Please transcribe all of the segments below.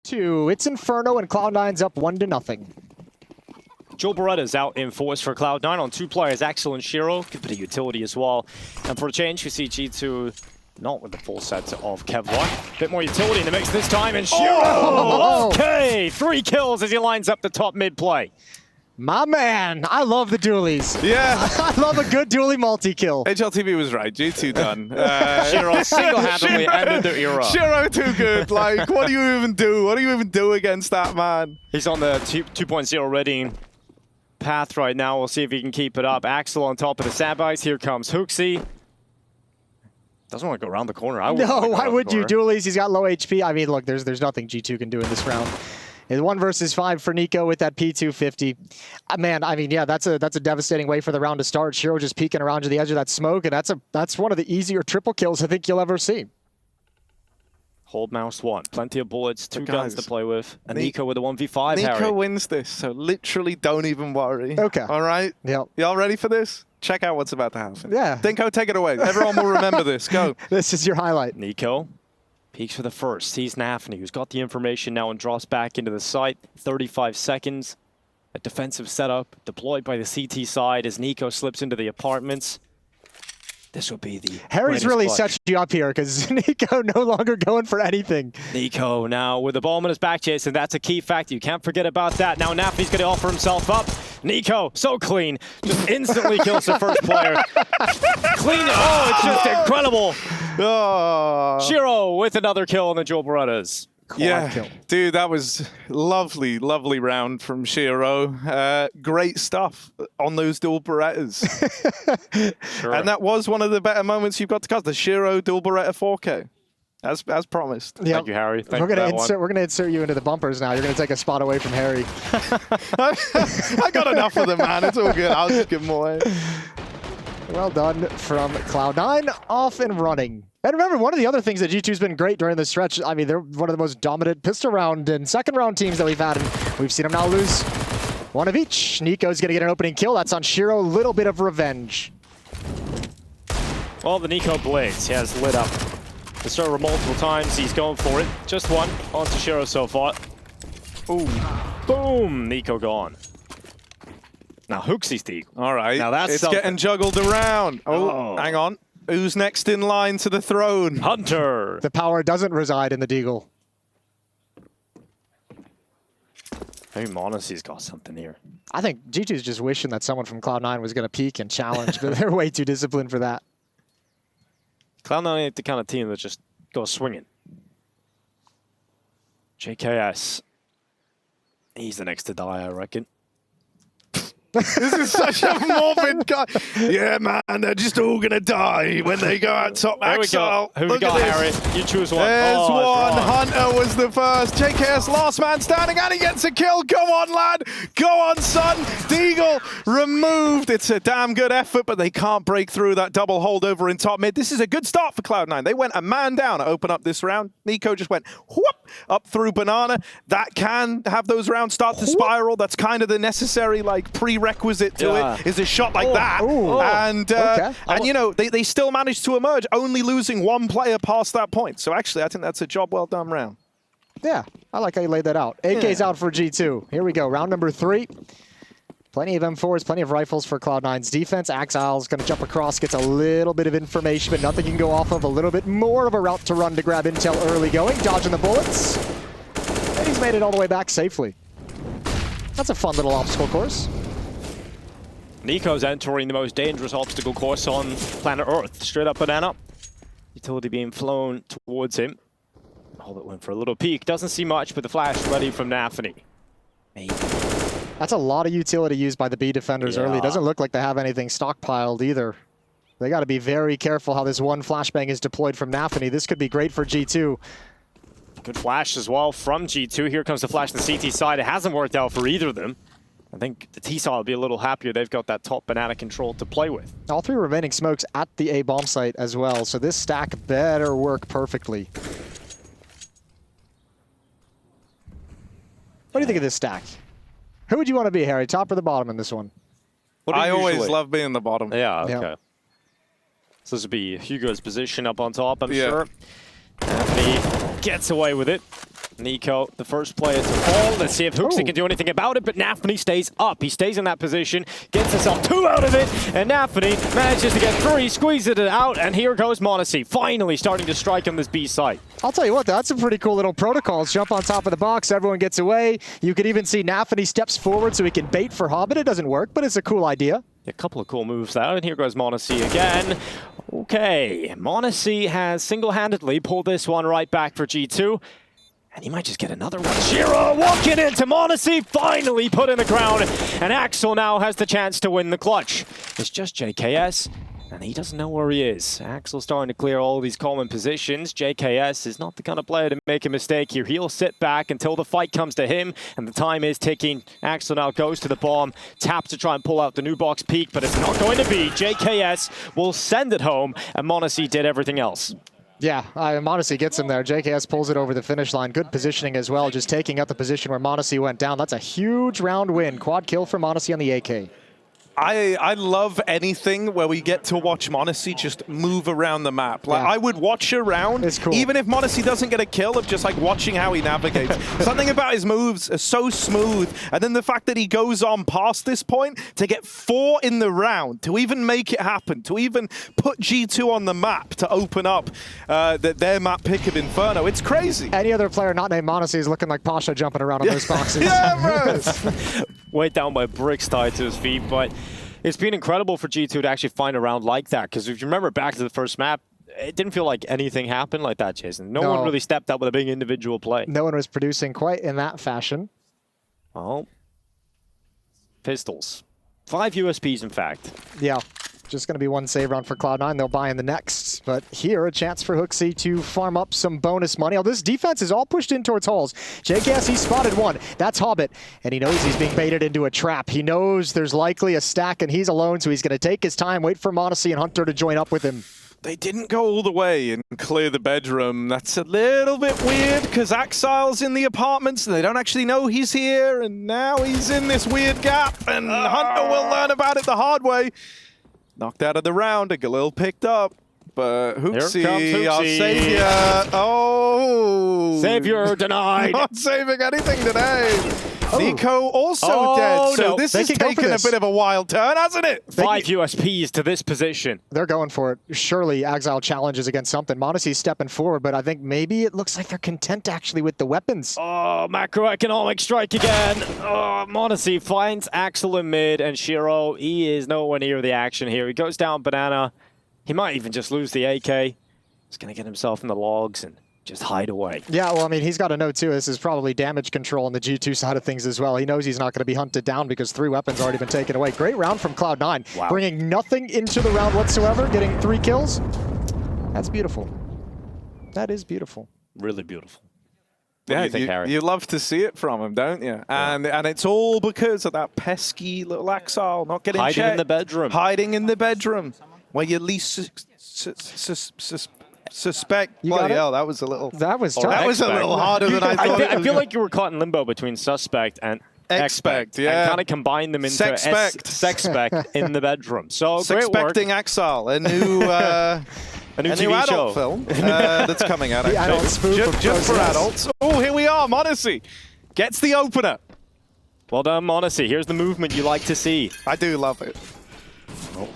2. It's Inferno and Cloud9's up 1-0. Joe Beretta's out in force for Cloud9 on 2 players, Axel and Shiro. Good bit of utility as well. And for a change, we see G2 not with the full set of Kevlar. Bit more utility in the mix this time, and Shiro! Oh! Okay, 3 kills as he lines up the top mid play. My man, I love the dualies. Yeah. I love a good dualie multi-kill. HLTV was right. G2 done. Shiro single-handedly ended the era. Shiro too good. Like, what do you even do? What do you even do against that man? He's on the 2.0 ready path right now. We'll see if he can keep it up. Axel on top of the sandbags. Here comes Hooksy. Doesn't want to go around the corner. No, why would you? Dualies, he's got low HP. I mean, look, there's nothing G2 can do in this round. It's 1 versus 5 for Nico with that P250. Man, I mean, yeah, that's a devastating way for the round to start. Shiro just peeking around to the edge of that smoke, and that's one of the easier triple kills I think you'll ever see. Hold mouse 1. Plenty of bullets, 2 guns to play with. And Nico with a 1v5, Nico Harry. wins this, so literally don't even worry. Okay. All right? Yep. Y'all ready for this? Check out what's about to happen. Yeah. Dinko, take it away. Everyone will remember this. Go. This is your highlight. Nico peeks for the first. Sees Nafny, who's got the information now and drops back into the site. 35 seconds. A defensive setup deployed by the CT side as Nico slips into the apartments. This will be the Harry's really clutch. set you up here because Nico no longer going for anything. Nico now with the ball in his back chase, and that's a key factor. You can't forget about that. Now Nafny's going to offer himself up. Nico, so clean, just instantly kills the first player. Clean, oh, it's just incredible. Oh. Shiro with another kill on the Joel Berettas. Yeah, kill. dude, that was lovely, lovely round from Shiro. Great stuff on those dual Berettas. Sure. And that was one of the better moments you've got to cut, the Shiro dual Beretta 4K, as promised. Yep. Thank you, Harry. Thank We're you gonna for that one. we're gonna insert you into the bumpers now. You're gonna take a spot away from Harry. I got enough of them, man. It's all good. I'll just give them away. Well done from Cloud9, off and running. And remember, one of the other things that G2's been great during this stretch, I mean, they're one of the most dominant pistol round and second round teams that we've had, and we've seen them now lose one of each. Nico's gonna get an opening kill. That's on Shiro. A little bit of revenge. Well, the Nico Blades, he has lit up the server multiple times. He's going for it. Just one onto Shiro so far. Ooh. Boom! Nico gone. Now Hooksy's the eagle. All right. Now that's it's something. getting juggled around. Oh, hang on. Who's next in line to the throne? Hunter! The power doesn't reside in the Deagle. Maybe Monacy's got something here. I think G2's just wishing that someone from Cloud9 was gonna peek and challenge, but they're way too disciplined for that. Cloud9 ain't the kind of team that just goes swinging. JKS. He's the next to die, I reckon. This is such a morbid guy. Yeah, man, they're just all going to die when they go out top. There we go. Axel, Who we look got, at this. Harry? You choose one. There's Oh, one. it's wrong. Hunter was the first. JKS last man standing, and he gets a kill. Go on, lad. Go on, son. Deagle removed. It's a damn good effort, but they can't break through that double holdover in top mid. This is a good start for Cloud9. They went a man down to open up this round. Nico just went whoop up through Banana. That can have those rounds start to spiral. That's kind of the necessary like prerequisite to it, is a shot like that. And you know, they still managed to emerge, only losing 1 player past that point. So actually, I think that's a job well done round. Yeah, I like how you laid that out. AK's out for G2. Here we go, round number 3. Plenty of M4s, plenty of rifles for Cloud9's defense. Axile's going to jump across, gets a little bit of information, but nothing you can go off of. A little bit more of a route to run to grab intel early going, dodging the bullets. And he's made it all the way back safely. That's a fun little obstacle course. Nico's entering the most dangerous obstacle course on planet Earth. Straight up Banana. Utility being flown towards him. Oh, that went for a little peek. Doesn't see much, but the flash ready from Nafny. Maybe. That's a lot of utility used by the B defenders early. Doesn't look like they have anything stockpiled either. They got to be very careful how this one flashbang is deployed from Nafny. This could be great for G2. Good flash as well from G2. Here comes the flash to the CT side. It hasn't worked out for either of them. I think the T-Side will be a little happier. They've got that top Banana control to play with. All 3 remaining smokes at the A bomb site as well, so this stack better work perfectly. What do you think of this stack? Who would you want to be, Harry? Top or the bottom in this one? I always love being the bottom. Yeah, okay. Yep. So this would be Hugo's position up on top, I'm Yeah. sure. Nafny gets away with it. Nico, the first player to fall. Let's see if Hooksy can do anything about it, but Nafany stays up. He stays in that position, gets himself 2 out of it, and Nafany manages to get 3, squeezes it out, and here goes m0NESY, finally starting to strike on this B site. I'll tell you what, that's a pretty cool little protocols. Jump on top of the box, everyone gets away. You could even see Nafany steps forward so he can bait for Hobbit. It doesn't work, but it's a cool idea. A couple of cool moves there, and here goes m0NESY again. Okay, m0NESY has single-handedly pulled this one right back for G2. And he might just get another one. Shiro walking into m0NESY, finally put in the ground. And Axel now has the chance to win the clutch. It's just JKS, and he doesn't know where he is. Axel's starting to clear all these common positions. JKS is not the kind of player to make a mistake here. He'll sit back until the fight comes to him, and the time is ticking. Axel now goes to the bomb, taps to try and pull out the new box peak, but it's not going to be. JKS will send it home, and m0NESY did everything else. Yeah, m0NESY gets him there. JKS pulls it over the finish line. Good positioning as well, just taking up the position where m0NESY went down. That's a huge round win. Quad kill for m0NESY on the AK. I love anything where we get to watch m0NESY just move around the map. Like, I would watch a round, it's cool. Even if m0NESY doesn't get a kill, of just like watching how he navigates. Something about his moves are so smooth, and then the fact that he goes on past this point to get 4 in the round, to even make it happen, to even put G2 on the map to open up their map pick of Inferno. It's crazy. Any other player not named m0NESY is looking like Pasha jumping around on those boxes. Yeah, bro. Weighed down by bricks tied to his feet, but it's been incredible for G2 to actually find a round like that, because if you remember back to the first map, it didn't feel like anything happened like that, Jason. No one really stepped up with a big individual play. No one was producing quite in that fashion. Well, pistols. 5 USPs, in fact. Yeah. Just going to be one save round for Cloud9. They'll buy in the next. But here, a chance for Hooksy to farm up some bonus money. Now, this defense is all pushed in towards halls. JKS, he spotted one. That's Hobbit. And he knows he's being baited into a trap. He knows there's likely a stack and he's alone, so he's going to take his time, wait for m0NESY and Hunter to join up with him. They didn't go all the way and clear the bedroom. That's a little bit weird because Axile's in the apartments and they don't actually know he's here. And now he's in this weird gap and Hunter will learn about it the hard way. Knocked out of the round, a Galil picked up, but Hooksy, our savior. Oh! Savior denied. Not saving anything today. Nico also dead, so this has taken a bit of a wild turn, hasn't it? 5 USPs to this position. They're going for it. Surely Exile challenges against something. m0NESY's stepping forward, but I think maybe it looks like they're content actually with the weapons. Oh, macroeconomic strike again. Oh, m0NESY finds Axel in mid, and Shiro, he is nowhere near the action here. He goes down banana. He might even just lose the AK. He's going to get himself in the logs and just hide away. Yeah, well, I mean, he's got to know, too, this is probably damage control on the G2 side of things as well. He knows he's not going to be hunted down because 3 weapons already been taken away. Great round from Cloud9. Wow. Bringing nothing into the round whatsoever, getting 3 kills. That's beautiful. That is beautiful. Really beautiful. Yeah, you love to see it from him, don't you? And it's all because of that pesky little Axile not getting hiding checked. in the bedroom. Hiding in the bedroom. Where you least suspect. Bloody hell, that was a little... That was tough. That was a little harder than I thought. I feel like you were caught in limbo between suspect and expect. Yeah. And kind of combined them into sexpect in the bedroom. So great work. Sexpecting Axile, a new TV adult show. film that's coming out. Actually. Just for adults. Oh, here we are. m0NESY gets the opener. Well done, m0NESY. Here's the movement you like to see. I do love it. Oh.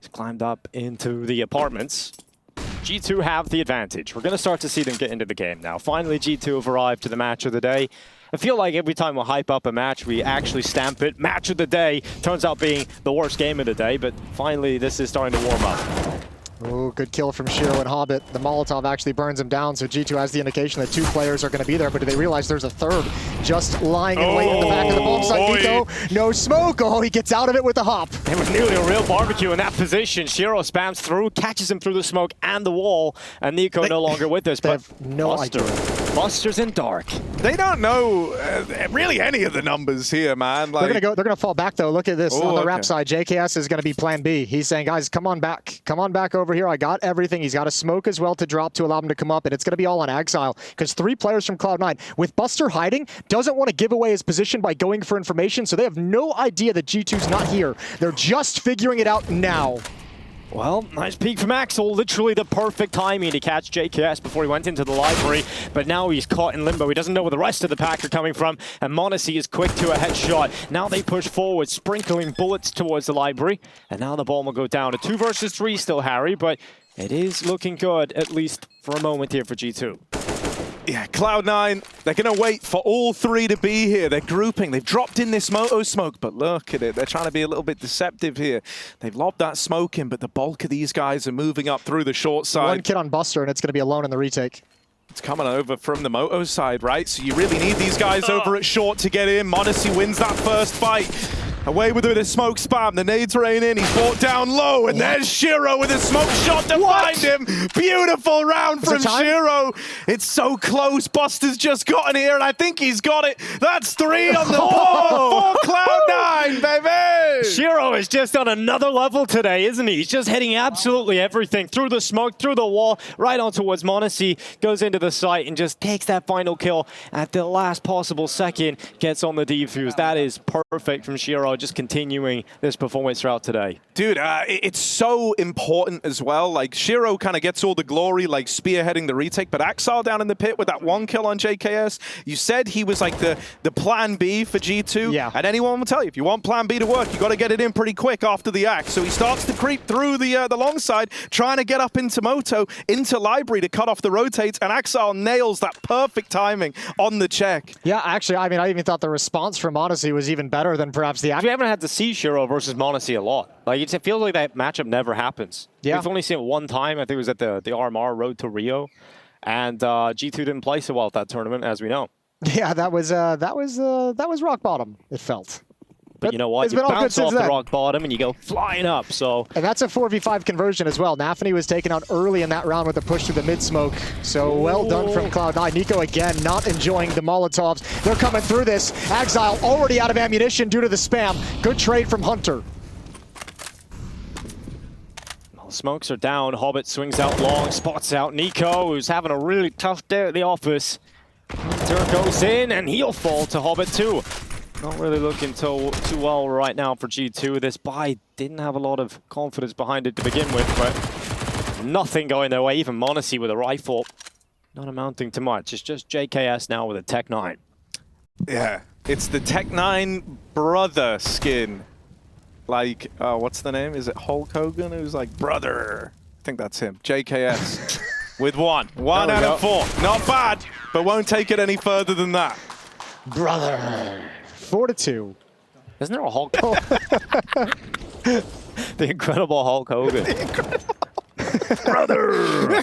He's climbed up into the apartments. G2 have the advantage. We're going to start to see them get into the game now. Finally, G2 have arrived to the match of the day. I feel like every time we hype up a match, we actually stamp it. Match of the day turns out being the worst game of the day, but finally this is starting to warm up. Oh, good kill from Shiro and Hobbit. The Molotov actually burns him down, so G2 has the indication that 2 players are going to be there, but do they realize there's a third just lying in wait in the back of the bomb site? Nico, no smoke. Oh, he gets out of it with a hop. It was nearly a real barbecue in that position. Shiro spams through, catches him through the smoke and the wall, and Nico no longer with us. But no idea. Buster's in dark. They don't know really any of the numbers here, man. Like, they're gonna fall back though. Look at this on the rap side. JKS is gonna be plan B. He's saying, guys, come on back over here. I got everything. He's got a smoke as well to drop to allow him to come up, and it's gonna be all on Exile because 3 players from Cloud9 with Buster hiding doesn't want to give away his position by going for information, so they have no idea that G2's not here. They're just figuring it out now. Well, nice peek from Axel. Literally the perfect timing to catch JKS before he went into the library. But now he's caught in limbo. He doesn't know where the rest of the pack are coming from. And m0NESY is quick to a headshot. Now they push forward, sprinkling bullets towards the library. And now the bomb will go down. A 2 versus 3 still, Harry. But it is looking good, at least for a moment here for G2. Yeah, Cloud9, they're going to wait for all 3 to be here. They're grouping. They've dropped in this Moto smoke, but look at it. They're trying to be a little bit deceptive here. They've lobbed that smoke in, but the bulk of these guys are moving up through the short side. 1 kid on Buster, and it's going to be alone in the retake. It's coming over from the Moto side, right? So you really need these guys over at short to get in. m0NESY wins that first fight. Away with a smoke spam. The nades rain in. He's brought down low. And there's Shiro with a smoke shot to find him. Beautiful round from Shiro. It's so close. Buster's just gotten here, and I think he's got it. That's 3 on the board for Cloud9, baby. Shiro is just on another level today, isn't he? He's just hitting absolutely everything. Through the smoke, through the wall, right on towards m0NESY. Goes into the site and just takes that final kill at the last possible second. Gets on the defuse. That is perfect from Shiro. Just continuing this performance throughout today. Dude, it's so important as well. Like, Shiro kind of gets all the glory, like spearheading the retake, but Axel down in the pit with that 1 kill on JKS. You said he was like the plan B for G2. Yeah. And anyone will tell you, if you want plan B to work, you got to get it in pretty quick after the axe. So he starts to creep through the long side, trying to get up into Moto, into Library to cut off the rotates, and Axel nails that perfect timing on the check. Yeah, actually, I mean, I even thought the response from m0NESY was even better than perhaps the We haven't had to see Shiro versus m0NESY a lot. Like, it feels like that matchup never happens. Yeah. We've only seen it one time. I think it was at the RMR Road to Rio. And G2 didn't play so well at that tournament, as we know. Yeah, that was rock bottom, it felt. But you know what? You bounce off the rock bottom and you go flying up, so... And that's a 4v5 conversion as well. Nafany was taken out early in that round with a push to the mid-smoke. So well done from Cloud9. NiKo again not enjoying the Molotovs. They're coming through this. Axile already out of ammunition due to the spam. Good trade from Hunter. Well, smokes are down. Hobbit swings out long, spots out NiKo, who's having a really tough day at the office. Hunter goes in and he'll fall to Hobbit too. Not really looking too well right now for G2. This buy didn't have a lot of confidence behind it to begin with, but nothing going their way. Even m0NESY with a rifle, not amounting to much. It's just JKS now with a Tech 9. Yeah, it's the Tech 9 brother skin. Like, what's the name? Is it Hulk Hogan? Who's like, brother. I think that's him. JKS with 1. 1 out of 4. Not bad, but won't take it any further than that. Brother. 4-2. Isn't there a Hulk Hogan? The Incredible Hulk Hogan. Brother!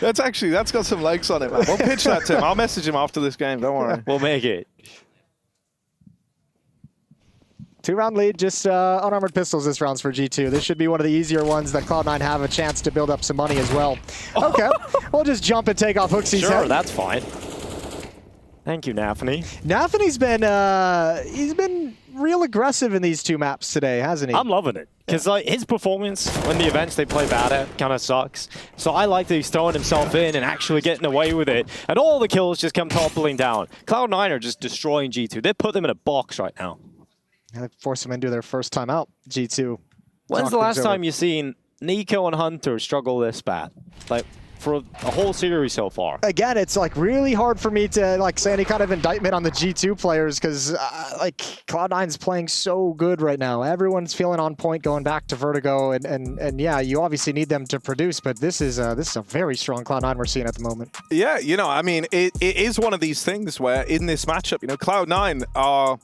That's got some legs on it, man. We'll pitch that to him. I'll message him after this game, don't worry. We'll make it. 2-round lead, just unarmored pistols this round's for G2. This should be one of the easier ones that Cloud9 have a chance to build up some money as well. Okay, we'll just jump and take off Hooksy's head. Sure, that's fine. Thank you, Nafany. Nafany's been real aggressive in these 2 maps today, hasn't he? I'm loving it. Because like, his performance when the events they play bad at kind of sucks. So I like that he's throwing himself in and actually getting away with it. And all the kills just come toppling down. Cloud9 are just destroying G2. They put them in a box right now. Yeah, they force them into their first time out, G2. When's the last time you've seen NiKo and Hunter struggle this bad? Like, for a whole series so far. Again, it's like really hard for me to like say any kind of indictment on the G2 players because like Cloud9's playing so good right now. Everyone's feeling on point going back to Vertigo, and yeah, you obviously need them to produce, but this is a very strong Cloud9 we're seeing at the moment. Yeah, you know, I mean, it is one of these things where in this matchup, you know, Cloud9 are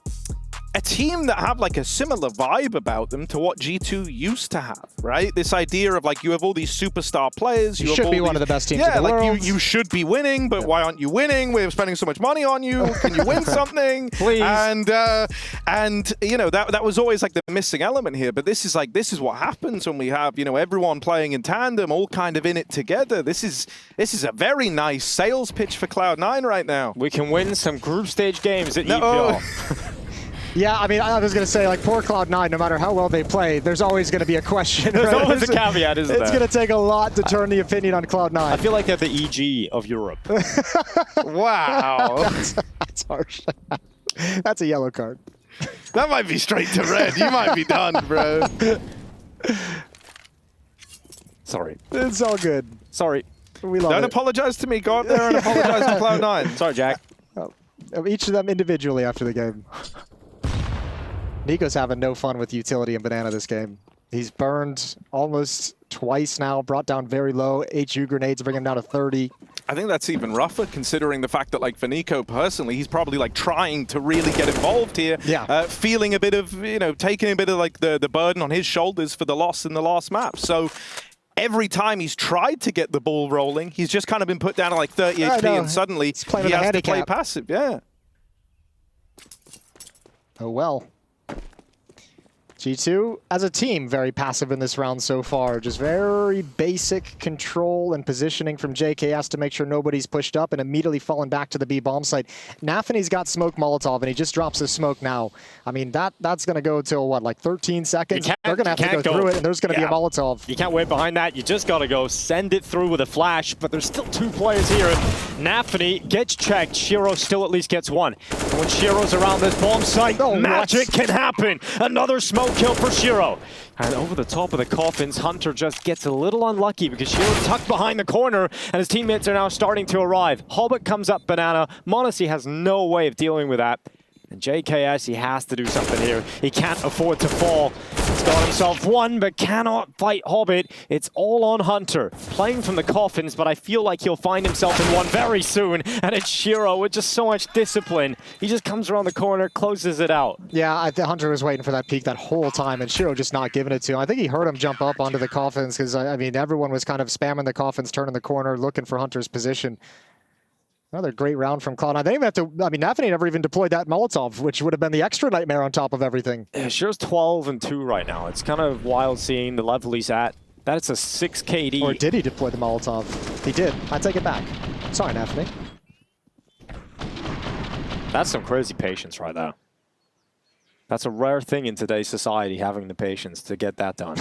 a team that have like a similar vibe about them to what G2 used to have, right? This idea of like you have all these superstar players. You should be one of the best teams in the world. Yeah, you should be winning, but why aren't you winning? We're spending so much money on you. Can you win something? Please. And you know, that was always like the missing element here. But this is what happens when we have, you know, everyone playing in tandem, all kind of in it together. This is a very nice sales pitch for Cloud9 right now. We can win some group stage games at EPL. Yeah, I mean, I was going to say, like, poor Cloud9, no matter how well they play, there's always going to be a question. There's right? always a caveat, isn't there? It's going to take a lot to turn the opinion on Cloud9. I feel like they're the EG of Europe. Wow. That's harsh. That's a yellow card. That might be straight to red. You might be done, bro. Sorry. It's all good. Sorry. We love Don't it. apologize to me. Go out there and apologize to Cloud9. Sorry, Jack. Each of them individually after the game. Nico's having no fun with utility and banana this game. He's burned almost twice now, brought down very low. HU grenades bring him down to 30. I think that's even rougher considering the fact that, like, for Nico personally, he's probably like trying to really get involved here. Yeah. Feeling a bit of, you know, taking a bit of like the burden on his shoulders for the loss in the last map. So every time he's tried to get the ball rolling, he's just kind of been put down to like 30 HP and suddenly he has to play passive. Yeah. Oh well. G2, as a team, very passive in this round so far. Just very basic control and positioning from JKS to make sure nobody's pushed up and immediately falling back to the B bomb site. Nafany's got smoke Molotov, and he just drops the smoke now. I mean, that's going to go till, what, like 13 seconds? They're going to have to go through it, and there's going to be a Molotov. You can't wait behind that. You just got to go send it through with a flash, but there's still 2 players here. Nafany gets checked. Shiro still at least gets 1. And when Shiro's around this bomb site, magic can happen. Another smoke kill for Shiro. And over the top of the coffins, Hunter just gets a little unlucky because Shiro's tucked behind the corner and his teammates are now starting to arrive. Hobbit comes up banana. m0NESY has no way of dealing with that. And JKS, he has to do something here. He can't afford to fall. He's got himself 1, but cannot fight Hobbit. It's all on Hunter. Playing from the coffins, but I feel like he'll find himself in 1 very soon. And it's Shiro with just so much discipline. He just comes around the corner, closes it out. Yeah, I think Hunter was waiting for that peek that whole time, and Shiro just not giving it to him. I think he heard him jump up onto the coffins because, I mean, everyone was kind of spamming the coffins, turning the corner, looking for Hunter's position. Another great round from Cloud9. They didn't have to, I mean, Nafany never even deployed that Molotov, which would have been the extra nightmare on top of everything. Yeah, Shiro's 12-2 right now. It's kind of wild seeing the level he's at. That's a 6 KD. Or did he deploy the Molotov? He did. I take it back. Sorry, Nafany. That's some crazy patience right there. That's a rare thing in today's society, having the patience to get that done.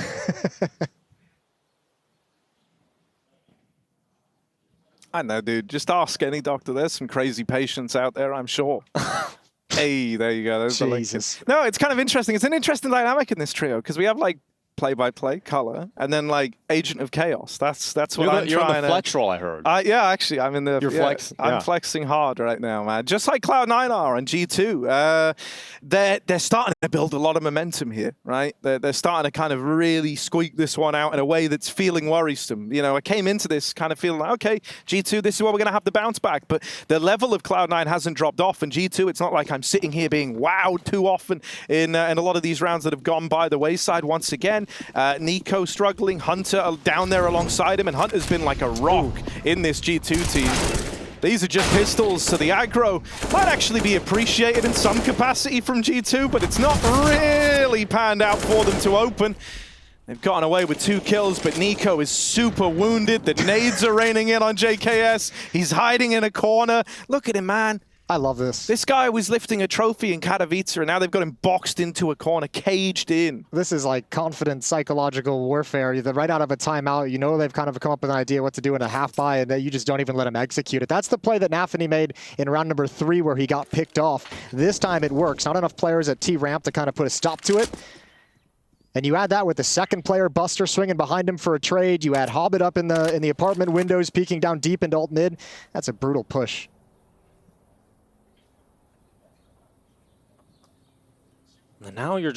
I know, dude. Just ask any doctor. There's some crazy patients out there, I'm sure. Hey, there you go. There's Jesus. No, it's kind of interesting. It's an interesting dynamic in this trio because we have like play-by-play, color, and then like Agent of Chaos. That's what I'm you're trying on the flex roll, I heard. Yeah, actually, I'm in the. You're flex. I'm flexing hard right now, man. Just like Cloud9 are on G2. They're starting to build a lot of momentum here, right? They're starting to kind of really squeak this one out in a way that's feeling worrisome. You know, I came into this kind of feeling like, okay, G2, this is what we're going to have to bounce back. But the level of Cloud9 hasn't dropped off, and G2, it's not like I'm sitting here being wowed too often in a lot of these rounds that have gone by the wayside once again. Nico struggling, Hunter down there alongside him, and Hunter's been like a rock in this G2 team. These are just pistols, so the aggro might actually be appreciated in some capacity from G2, but it's not really panned out for them to open. They've gotten away with 2 kills, but Nico is super wounded. The nades are raining in on JKS. He's hiding in a corner. Look at him, man. I love this. This guy was lifting a trophy in Katowice, and now they've got him boxed into a corner, caged in. This is like confident psychological warfare. They're right out of a timeout. You know they've kind of come up with an idea what to do in a half buy, and you just don't even let him execute it. That's the play that Nafany made in round number 3 where he got picked off. This time it works. Not enough players at T-ramp to kind of put a stop to it. And you add that with the second player, Buster, swinging behind him for a trade. You add Hobbit up in the apartment windows, peeking down deep into alt mid. That's a brutal push. And now you're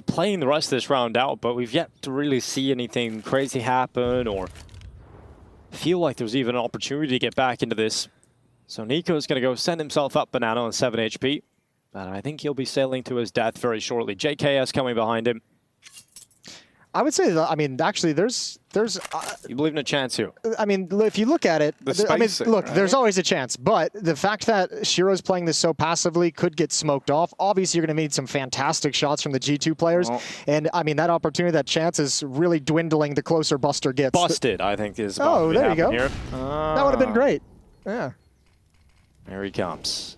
playing the rest of this round out, but we've yet to really see anything crazy happen or feel like there's even an opportunity to get back into this. So Nico's going to go send himself up banana on 7 HP. But I think he'll be sailing to his death very shortly. JKS coming behind him. I would say, I mean, actually, there's. You believe in a chance here? I mean, if you look at it, I mean, look, right? There's always a chance, but the fact that Shiro's playing this so passively could get smoked off. Obviously, you're going to need some fantastic shots from the G2 players, and I mean, that opportunity, that chance is really dwindling the closer Buster gets. Busted, I think, is about to there you go. Here. That would have been great. Yeah. There he comes.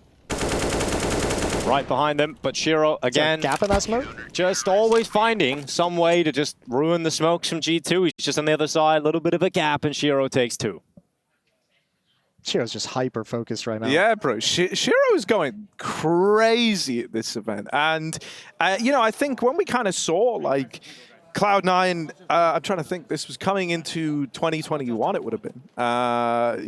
Right behind them, but Shiro, again, gap in that smoke? Just always finding some way to just ruin the smokes from G2. He's just on the other side, a little bit of a gap, and Shiro takes 2. Shiro's just hyper focused right now. Yeah, bro. Shiro's going crazy at this event. And, you know, I think when we kind of saw, like, Cloud9, I'm trying to think, this was coming into 2021, it would have been.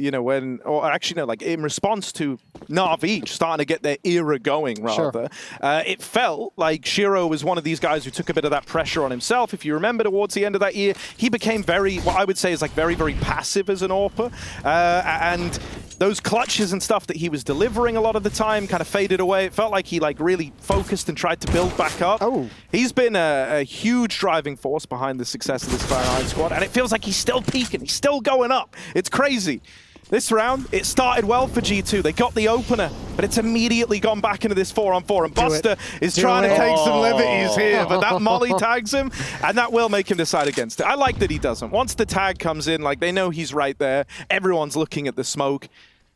You know, when, or actually, no, like in response to Na'Vi starting to get their era going, rather. Sure. It felt like Shiro was one of these guys who took a bit of that pressure on himself. If you remember, towards the end of that year, he became very, what I would say is like very, very passive as an AWPer. And those clutches and stuff that he was delivering a lot of the time kind of faded away. It felt like he like really focused and tried to build back up. Oh. He's been a huge driving force behind the success of this Fire squad, and it feels like he's still peaking. He's still going up. It's crazy. This round, it started well for G2. They got the opener, but it's immediately gone back into this 4-on-4, and Buster is trying to take some liberties here, but that molly tags him, and that will make him decide against it. I like that he doesn't. Once the tag comes in, like they know he's right there, everyone's looking at the smoke.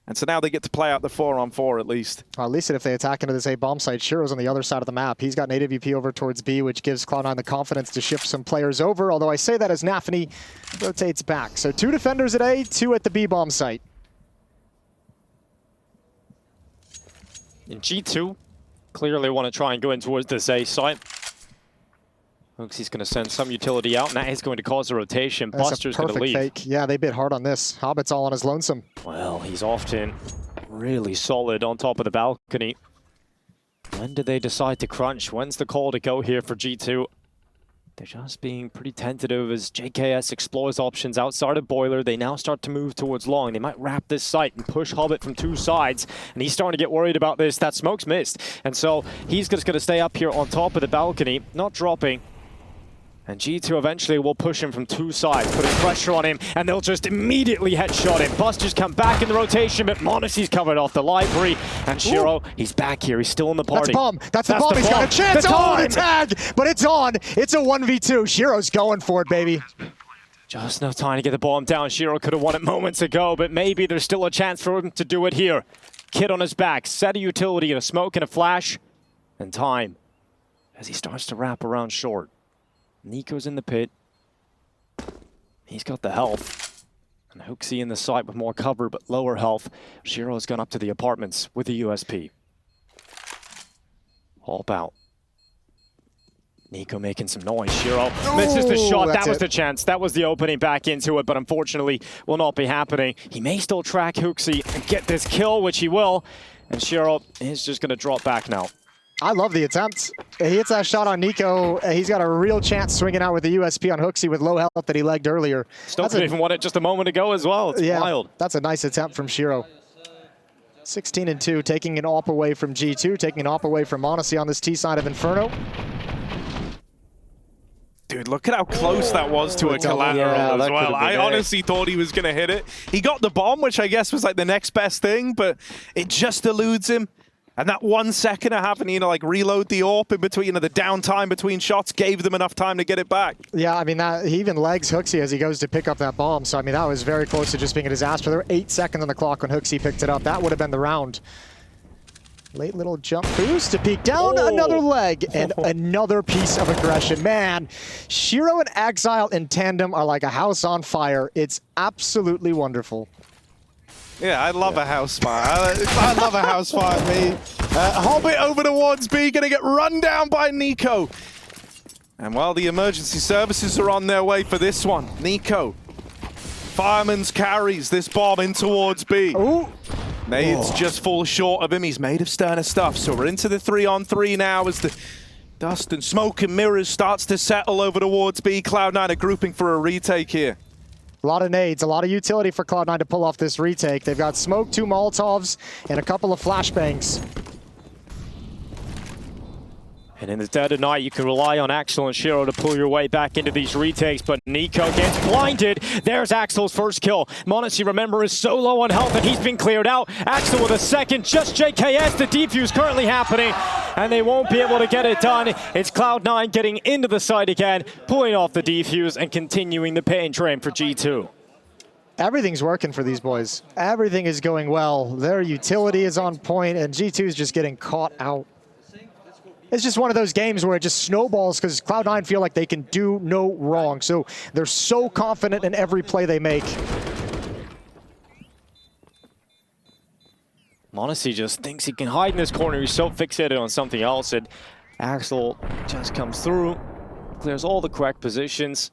And so now they get to play out the 4-on-4 at least. Well, at least if they attack into this A bomb site, Shiro's on the other side of the map. He's got an AWP over towards B, which gives Cloud9 the confidence to shift some players over, although I say that as Nafany rotates back. So 2 defenders at A, 2 at the B bomb site. In G2, clearly want to try and go in towards this A site. He's going to send some utility out, and that is going to cause a rotation. That's Buster's a going to leave. fake. Yeah, they bit hard on this. Hobbit's all on his lonesome. Well, he's often really solid on top of the balcony. When do they decide to crunch? When's the call to go here for G2? They're just being pretty tentative as JKS explores options outside of Boiler. They now start to move towards long. They might wrap this site and push Hobbit from 2 sides. And he's starting to get worried about this. That smoke's missed. And so he's just going to stay up here on top of the balcony, not dropping. And G2 eventually will push him from 2 sides, putting pressure on him, and they'll just immediately headshot him. Buster's come back in the rotation, but Monacy's covered off the library. And Shiro, he's back here. He's still in the party. That's bomb. That's the bomb. He's got a chance. Oh, the tag! But it's on. It's a 1v2. Shiro's going for it, baby. Just enough time to get the bomb down. Shiro could have won it moments ago, but maybe there's still a chance for him to do it here. Kid on his back, set a utility, a smoke and a flash, and time as he starts to wrap around short. Nico's in the pit. He's got the health. And Hooksy in the site with more cover but lower health. Shiro's gone up to the apartments with the USP. Hop out. Nico making some noise. Shiro misses the shot. That was the chance. That was the opening back into it, but unfortunately will not be happening. He may still track Hooksy and get this kill, which he will. And Shiro is just going to drop back now. I love the attempt. He hits that shot on Nico. He's got a real chance swinging out with the USP on Hooksy with low health that he legged earlier. Stokes even won it just a moment ago as well. It's wild. That's a nice attempt from Shiro. 16-2, taking an AWP away from G2, taking an AWP away from Monacy on this T side of Inferno. Dude, look at how close that was to a collateral as well. I honestly thought he was going to hit it. He got the bomb, which I guess was like the next best thing, but it just eludes him. And that 1 second of having, you know, like reload the AWP in between, you know, the downtime between shots gave them enough time to get it back. Yeah, I mean, he even legs Hooksy as he goes to pick up that bomb. So, I mean, that was very close to just being a disaster. There were 8 seconds on the clock when Hooksy picked it up. That would have been the round. Late little jump boost to peek down, another leg, and another piece of aggression. Man, Shiro and Exile in tandem are like a house on fire. It's absolutely wonderful. Yeah, I love a house fire. I love a house fire, me. Hobbit over towards B, gonna get run down by Nico. And while the emergency services are on their way for this one, Nico, Fireman's carries this bomb in towards B. Ooh. Nades just fall short of him. He's made of sterner stuff. So we're into the 3-on-3 now as the dust and smoke and mirrors starts to settle over towards B. Cloud9 are grouping for a retake here. A lot of nades, a lot of utility for Cloud9 to pull off this retake. They've got smoke, 2 Molotovs, and a couple of flashbangs. And in the dead of night, you can rely on Axel and Shiro to pull your way back into these retakes, but Nico gets blinded. There's Axel's first kill. Monacy, remember, is so low on health, and he's been cleared out. Axel with a second, just JKS. The defuse currently happening, and they won't be able to get it done. It's Cloud9 getting into the site again, pulling off the defuse, and continuing the pain train for G2. Everything's working for these boys. Everything is going well. Their utility is on point, and G2 is just getting caught out. It's just one of those games where it just snowballs because Cloud9 feel like they can do no wrong. So they're so confident in every play they make. Monacy just thinks he can hide in this corner. He's so fixated on something else, and Axel just comes through, clears all the correct positions.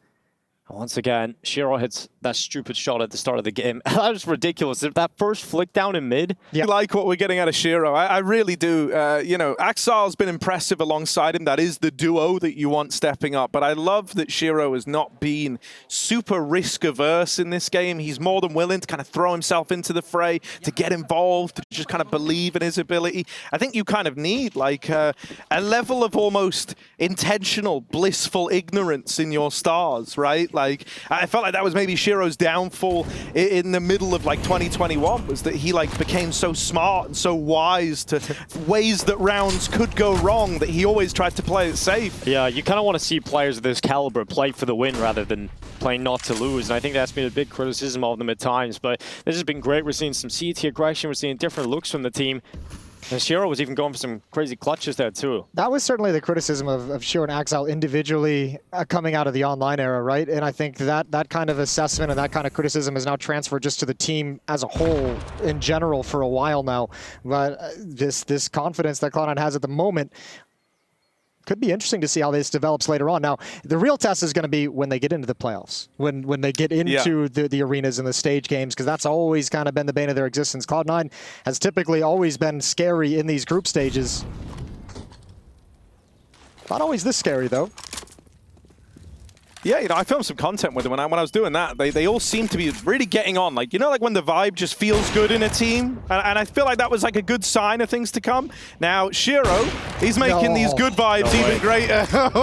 And once again, Shiro hits that stupid shot at the start of the game. That was ridiculous. That first flick down in mid. I like what we're getting out of Shiro. I really do. You know, Axel's been impressive alongside him. That is the duo that you want stepping up. But I love that Shiro has not been super risk-averse in this game. He's more than willing to kind of throw himself into the fray, to get involved, to just kind of believe in his ability. I think you kind of need like a level of almost intentional, blissful ignorance in your stars, right? Like, I felt like that was maybe Shiro's downfall in the middle of like 2021, was that he like became so smart and so wise to ways that rounds could go wrong that he always tried to play it safe. Yeah, you kind of want to see players of this caliber play for the win rather than playing not to lose. And I think that's been a big criticism of them at times, but this has been great. We're seeing some CT aggression. We're seeing different looks from the team. And Shiro was even going for some crazy clutches there too. That was certainly the criticism of Shiro and Axel individually coming out of the online era, right? And I think that kind of assessment and that kind of criticism is now transferred just to the team as a whole in general for a while now. But this confidence that Cloud9 has at the moment could be interesting to see how this develops later on. Now, the real test is going to be when they get into the playoffs, when they get into the arenas and the stage games, because that's always kind of been the bane of their existence. Cloud9 has typically always been scary in these group stages. Not always this scary, though. Yeah, you know, I filmed some content with them when I was doing that. They all seem to be really getting on. Like, you know, like when the vibe just feels good in a team? And I feel like that was like a good sign of things to come. Now, Shiro, he's making these good vibes even greater.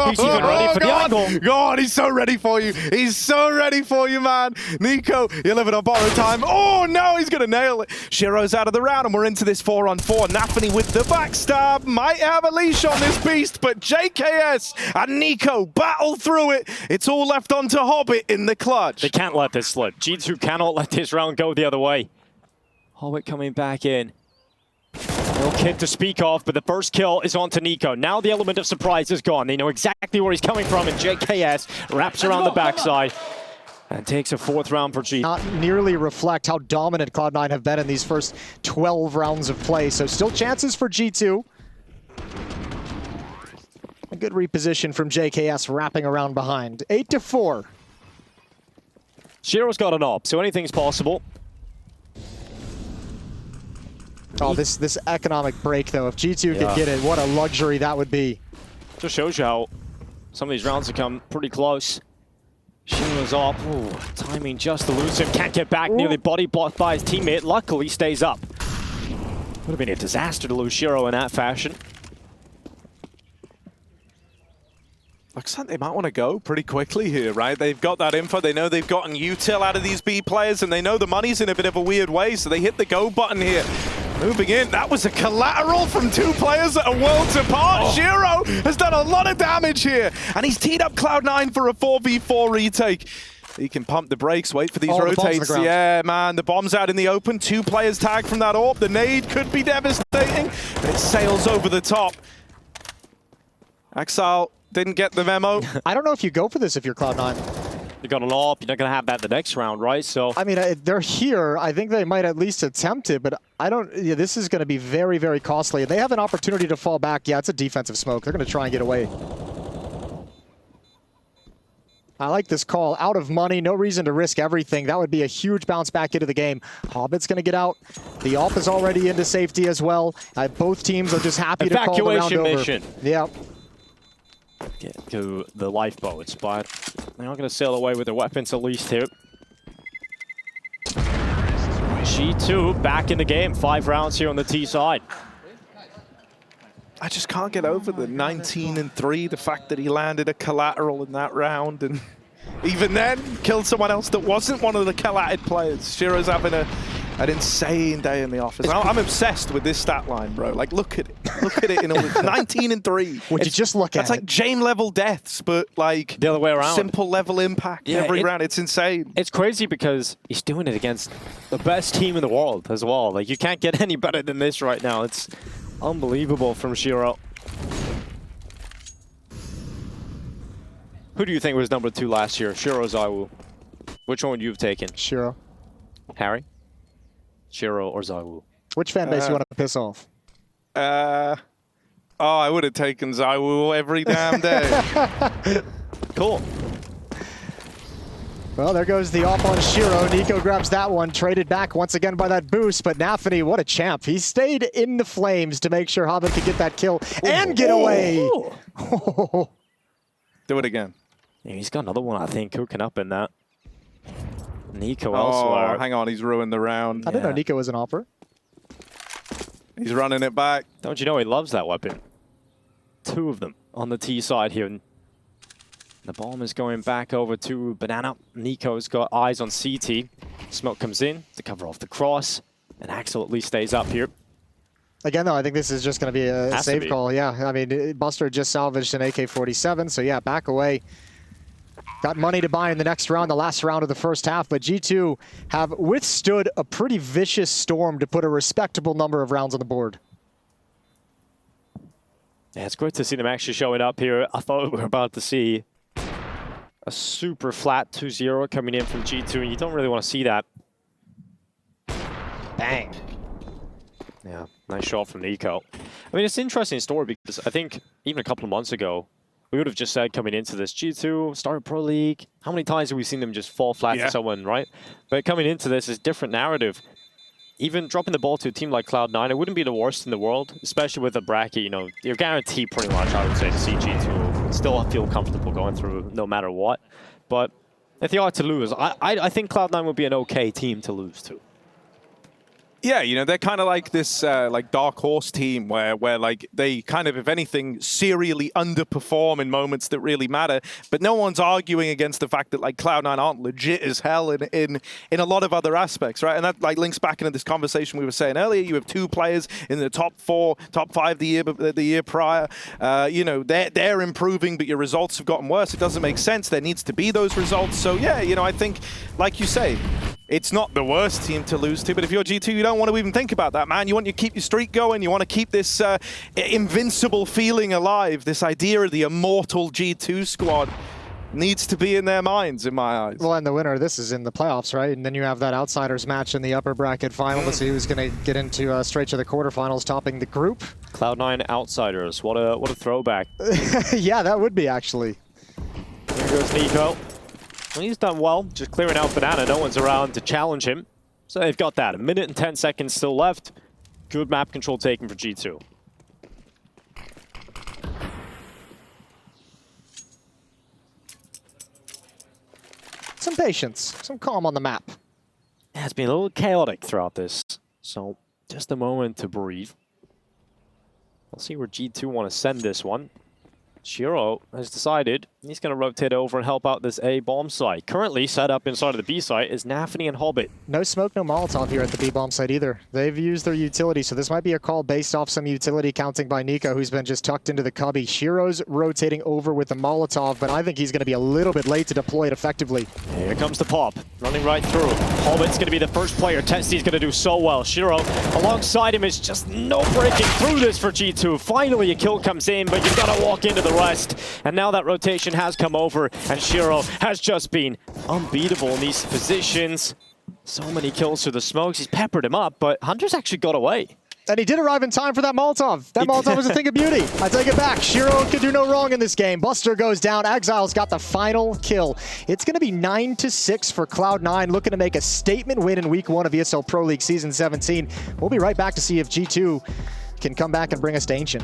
He's even ready for the angle. God, he's so ready for you. He's so ready for you, man. Nico, you're living on borrowed time. Oh, no, he's going to nail it. Shiro's out of the round, and we're into this 4-on-4. Nafany with the backstab. Might have a leash on this beast, but JKS and Nico battle through it. It's all left onto Hobbit in the clutch. They can't let this slip. G2 cannot let this round go the other way. Hobbit coming back in. No kid to speak of, but the first kill is onto Nico. Now the element of surprise is gone. They know exactly where he's coming from, and JKS wraps around the backside and takes a 4th round for G2. Not nearly reflect how dominant Cloud9 have been in these first 12 rounds of play, so still chances for G2. A good reposition from JKS wrapping around behind. 8-4. Shiro's got an op, so anything's possible. Oh, this economic break, though. If G2 could get it, what a luxury that would be. Just shows you how some of these rounds have come pretty close. Shiro's op. Ooh, timing just elusive. Can't get back. Nearly body blocked by his teammate. Luckily stays up. Would have been a disaster to lose Shiro in that fashion. Looks like they might want to go pretty quickly here, right? They've got that info. They know they've gotten util out of these B players, and they know the money's in a bit of a weird way, so they hit the go button here. Moving in. That was a collateral from 2 players that are worlds apart. Shiro has done a lot of damage here, and he's teed up Cloud9 for a 4v4 retake. He can pump the brakes, wait for these rotates. Yeah, man, the bomb's out in the open. 2 players tagged from that AWP. The nade could be devastating, but it sails over the top. Axel didn't get the memo. I don't know if you go for this if you're Cloud9. You got an AWP, you're not going to have that the next round, right? So I mean, they're here. I think they might at least attempt it, but I don't. Yeah, this is going to be very, very costly. They have an opportunity to fall back. Yeah, it's a defensive smoke. They're going to try and get away. I like this call. Out of money, no reason to risk everything. That would be a huge bounce back into the game. Hobbit's going to get out. The AWP is already into safety as well. Both teams are just happy to call the round over. Evacuation mission. Yeah. Get to the lifeboats, but they're not going to sail away with their weapons at least here. G2 back in the game. 5 rounds here on the T side. I just can't get over the 19-3, the fact that he landed a collateral in that round, and even then killed someone else that wasn't one of the collated players. Shiro's having an insane day in the office. I'm obsessed with this stat line, bro. Like, look at it. Look at it in all 19-3. Would you just look at it? That's like Jame level deaths, but like the other way around. Simple level impact every round. It's insane. It's crazy because he's doing it against the best team in the world as well. Like, you can't get any better than this right now. It's unbelievable from Shiro. Who do you think was number 2 last year? Shiro or Zawu? Which one would you have taken? Shiro. Harry? Shiro or Zawu? Which fan base you want to piss off? Oh, I would have taken Zywoo every damn day. Cool. Well, there goes the off on Shiro. Nico grabs that one, traded back once again by that boost, but Nafany, what a champ. He stayed in the flames to make sure Hobbit could get that kill and get away. Do it again. Yeah, he's got another one, I think, cooking up in that. Nico elsewhere. Oh, hang on, he's ruined the round. I didn't know Nico was an opera. He's running it back. Don't you know he loves that weapon? 2 of them on the T side here. The bomb is going back over to Banana. Nico's got eyes on CT. Smoke comes in to cover off the cross, and Axel at least stays up here. Again, though, I think this is just going to be a save call. Yeah, I mean, Buster just salvaged an AK-47, so yeah, back away. Got money to buy in the next round, the last round of the first half, but G2 have withstood a pretty vicious storm to put a respectable number of rounds on the board. Yeah, it's great to see them actually showing up here. I thought we were about to see a super flat 2-0 coming in from G2, and you don't really want to see that. Bang. Yeah, nice shot from Nico. I mean, it's an interesting story because I think even a couple of months ago, we would have just said coming into this, G2 started Pro League. How many times have we seen them just fall flat to someone, right? But coming into this is a different narrative. Even dropping the ball to a team like Cloud9, it wouldn't be the worst in the world, especially with a bracket. You know, you're guaranteed pretty much, I would say, to see G2 still feel comfortable going through no matter what. But if they are to lose, I think Cloud9 would be an okay team to lose to. Yeah, you know, they're kind of like this like dark horse team where like they kind of, if anything, serially underperform in moments that really matter. But no one's arguing against the fact that like Cloud9 aren't legit as hell in a lot of other aspects, right? And that like links back into this conversation we were saying earlier. You have 2 players in the top 4, top 5 the year prior. You know, they're improving, but your results have gotten worse. It doesn't make sense. There needs to be those results. So yeah, you know, I think, like you say, it's not the worst team to lose to, but if you're G2, you don't want to even think about that, man. You want to keep your streak going. You want to keep this invincible feeling alive. This idea of the immortal G2 squad needs to be in their minds, in my eyes. Well, and the winner of this is in the playoffs, right? And then you have that Outsiders match in the upper bracket final to see who's going to get into straight to the quarterfinals, topping the group. Cloud9 Outsiders. What a throwback. Yeah, that would be, actually. There goes Nico. Well, he's done well, just clearing out Banana. No one's around to challenge him. So they've got that. 1 minute and 10 seconds still left. Good map control taken for G2. Some patience, some calm on the map. Yeah, it's been a little chaotic throughout this. So just a moment to breathe. We'll see where G2 want to send this one. Shiro has decided he's going to rotate over and help out this A bomb site. Currently set up inside of the B site is Nafany and Hobbit. No smoke, no Molotov here at the B bomb site either. They've used their utility, so this might be a call based off some utility counting by Nico, who's been just tucked into the cubby. Shiro's rotating over with the Molotov, but I think he's going to be a little bit late to deploy it effectively. Here comes the pop, running right through. Hobbit's going to be the first player. Testy's going to do so well. Shiro alongside him is just no breaking through this for G2. Finally a kill comes in, but you've got to walk into the rest. And now that rotation has come over, and Shiro has just been unbeatable in these positions. So many kills through the smokes. He's peppered him up, but Hunter's actually got away. And he did arrive in time for that Molotov. That Molotov was a thing of beauty. I take it back. Shiro could do no wrong in this game. Buster goes down. Exile's got the final kill. It's going to be 9-6 for Cloud9, looking to make a statement win in Week 1 of ESL Pro League Season 17. We'll be right back to see if G2 can come back and bring us to Ancient.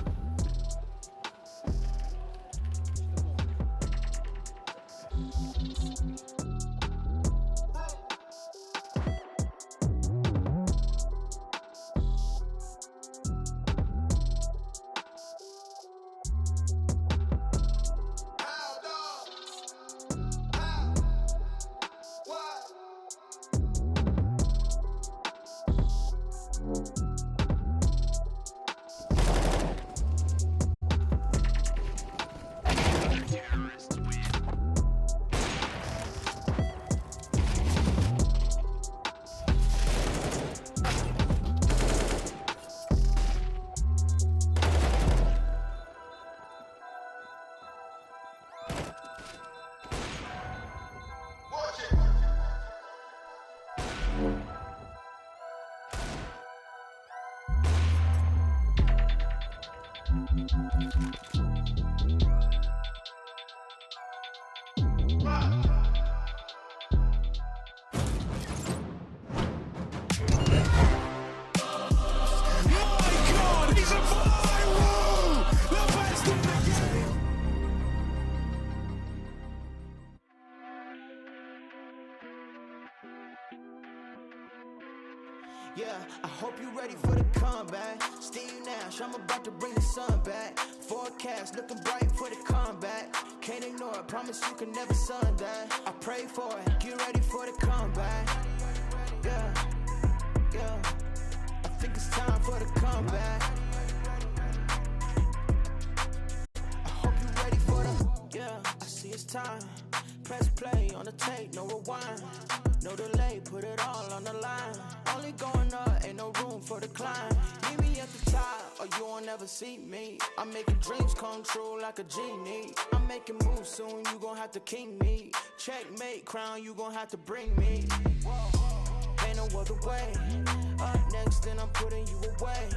Yeah, I hope you're ready for the comeback. Steve Nash, I'm about to bring the sun back. Forecast looking bright for the comeback. Can't ignore it, promise you can never sun that. I pray for it, get ready for the comeback. Yeah, yeah, I think it's time for the comeback. I hope you're ready for the, yeah, I see it's time. Press play on the tape, no rewind. No delay, put it all on the line. Only going up, ain't no room for the climb. Meet me at the top, or you won't ever see me. I'm making dreams come true like a genie. I'm making moves soon, you gon' have to king me. Checkmate, crown, you gon' have to bring me. Ain't no other way. Up next, then I'm putting you away.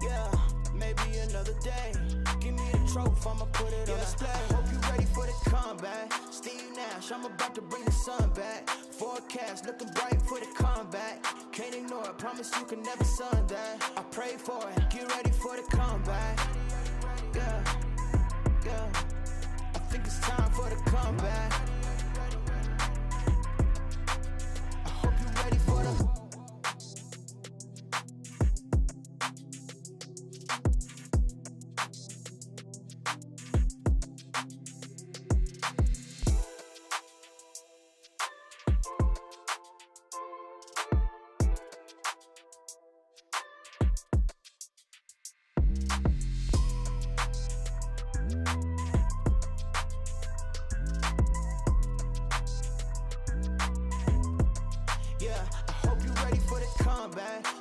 Yeah, maybe another day. Give me a trophy, I'ma put it on display. Hope you ready for the comeback. Steve Nash, I'm about to bring the sun back. Forecast looking bright for the comeback. Can't ignore it, promise you can never sun that. I pray for it, get ready for the comeback. Yeah, yeah, I think it's time for the comeback. I hope you're ready for the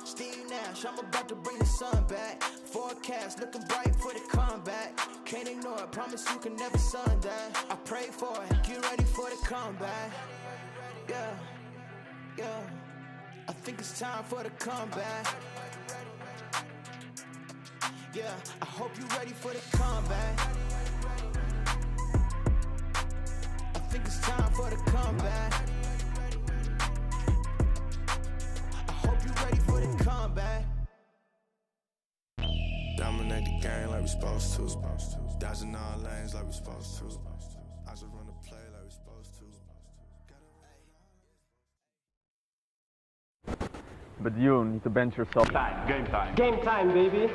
Steve Nash, I'm about to bring the sun back. Forecast looking bright for the comeback. Can't ignore it, promise you can never sun that. I pray for it, get ready for the comeback. Yeah, yeah, I think it's time for the comeback. Yeah, I hope you're ready for the comeback. I think it's time for the comeback. Dominate the game like we supposed to. Dodging all lanes like we supposed to. I just run the play like we supposed to. But you need to bench yourself. Game time. Game time, baby.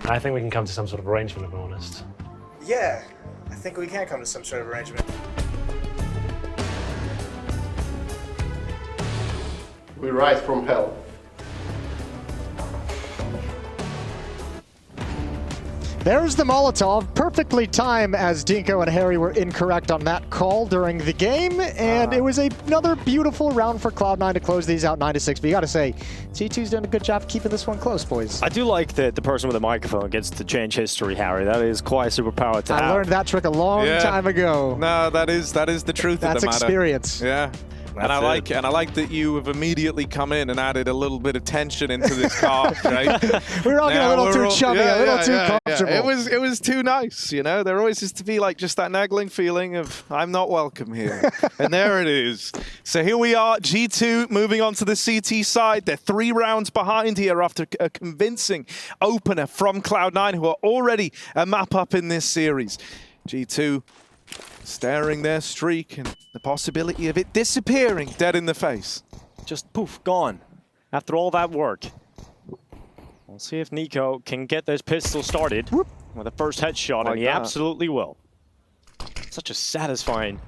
I think we can come to some sort of arrangement, if I'm honest. Yeah, I think we can come to some sort of arrangement. We rise from hell. There's the Molotov, perfectly timed as Dinko and Harry were incorrect on that call during the game, and it was another beautiful round for Cloud9 to close these out 9-6. But you gotta say, T2's done a good job keeping this one close, boys. I do like that the person with the microphone gets to change history, Harry. That is quite a superpower to have. I learned that trick a long time ago. No, that is the truth of the matter. That's experience. Yeah. And I like that you have immediately come in and added a little bit of tension into this car, right? We were all getting a little too chummy, a little too comfortable. It was too nice, you know. There always used to be like just that nagging feeling of I'm not welcome here, and there it is. So here we are, G2 moving on to the CT side. They're 3 rounds behind here after a convincing opener from Cloud9, who are already a map up in this series. G2 staring their streak and the possibility of it disappearing dead in the face. Just poof, gone. After all that work. We'll see if Nico can get this pistol started with a first headshot, and he absolutely will. Such a satisfying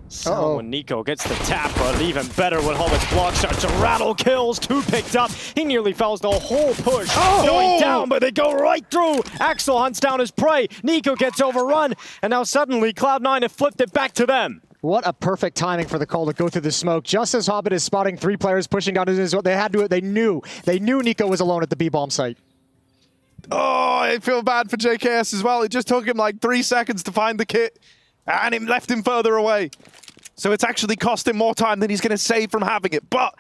sound when Nico gets the tap, but even better when Helmet's block starts to rattle kills. 2 picked up. He nearly fouls the whole push. Going down, but they go right through. Axel hunts down his prey. Nico gets overrun, and now suddenly Cloud9 have flipped it back to them. What a perfect timing for the call to go through the smoke. Just as Hobbit is spotting 3 players pushing down into his, they had to. They knew Nico was alone at the B-bomb site. Oh, I feel bad for JKS as well. It just took him like 3 seconds to find the kit, and it left him further away. So it's actually cost him more time than he's going to save from having it. But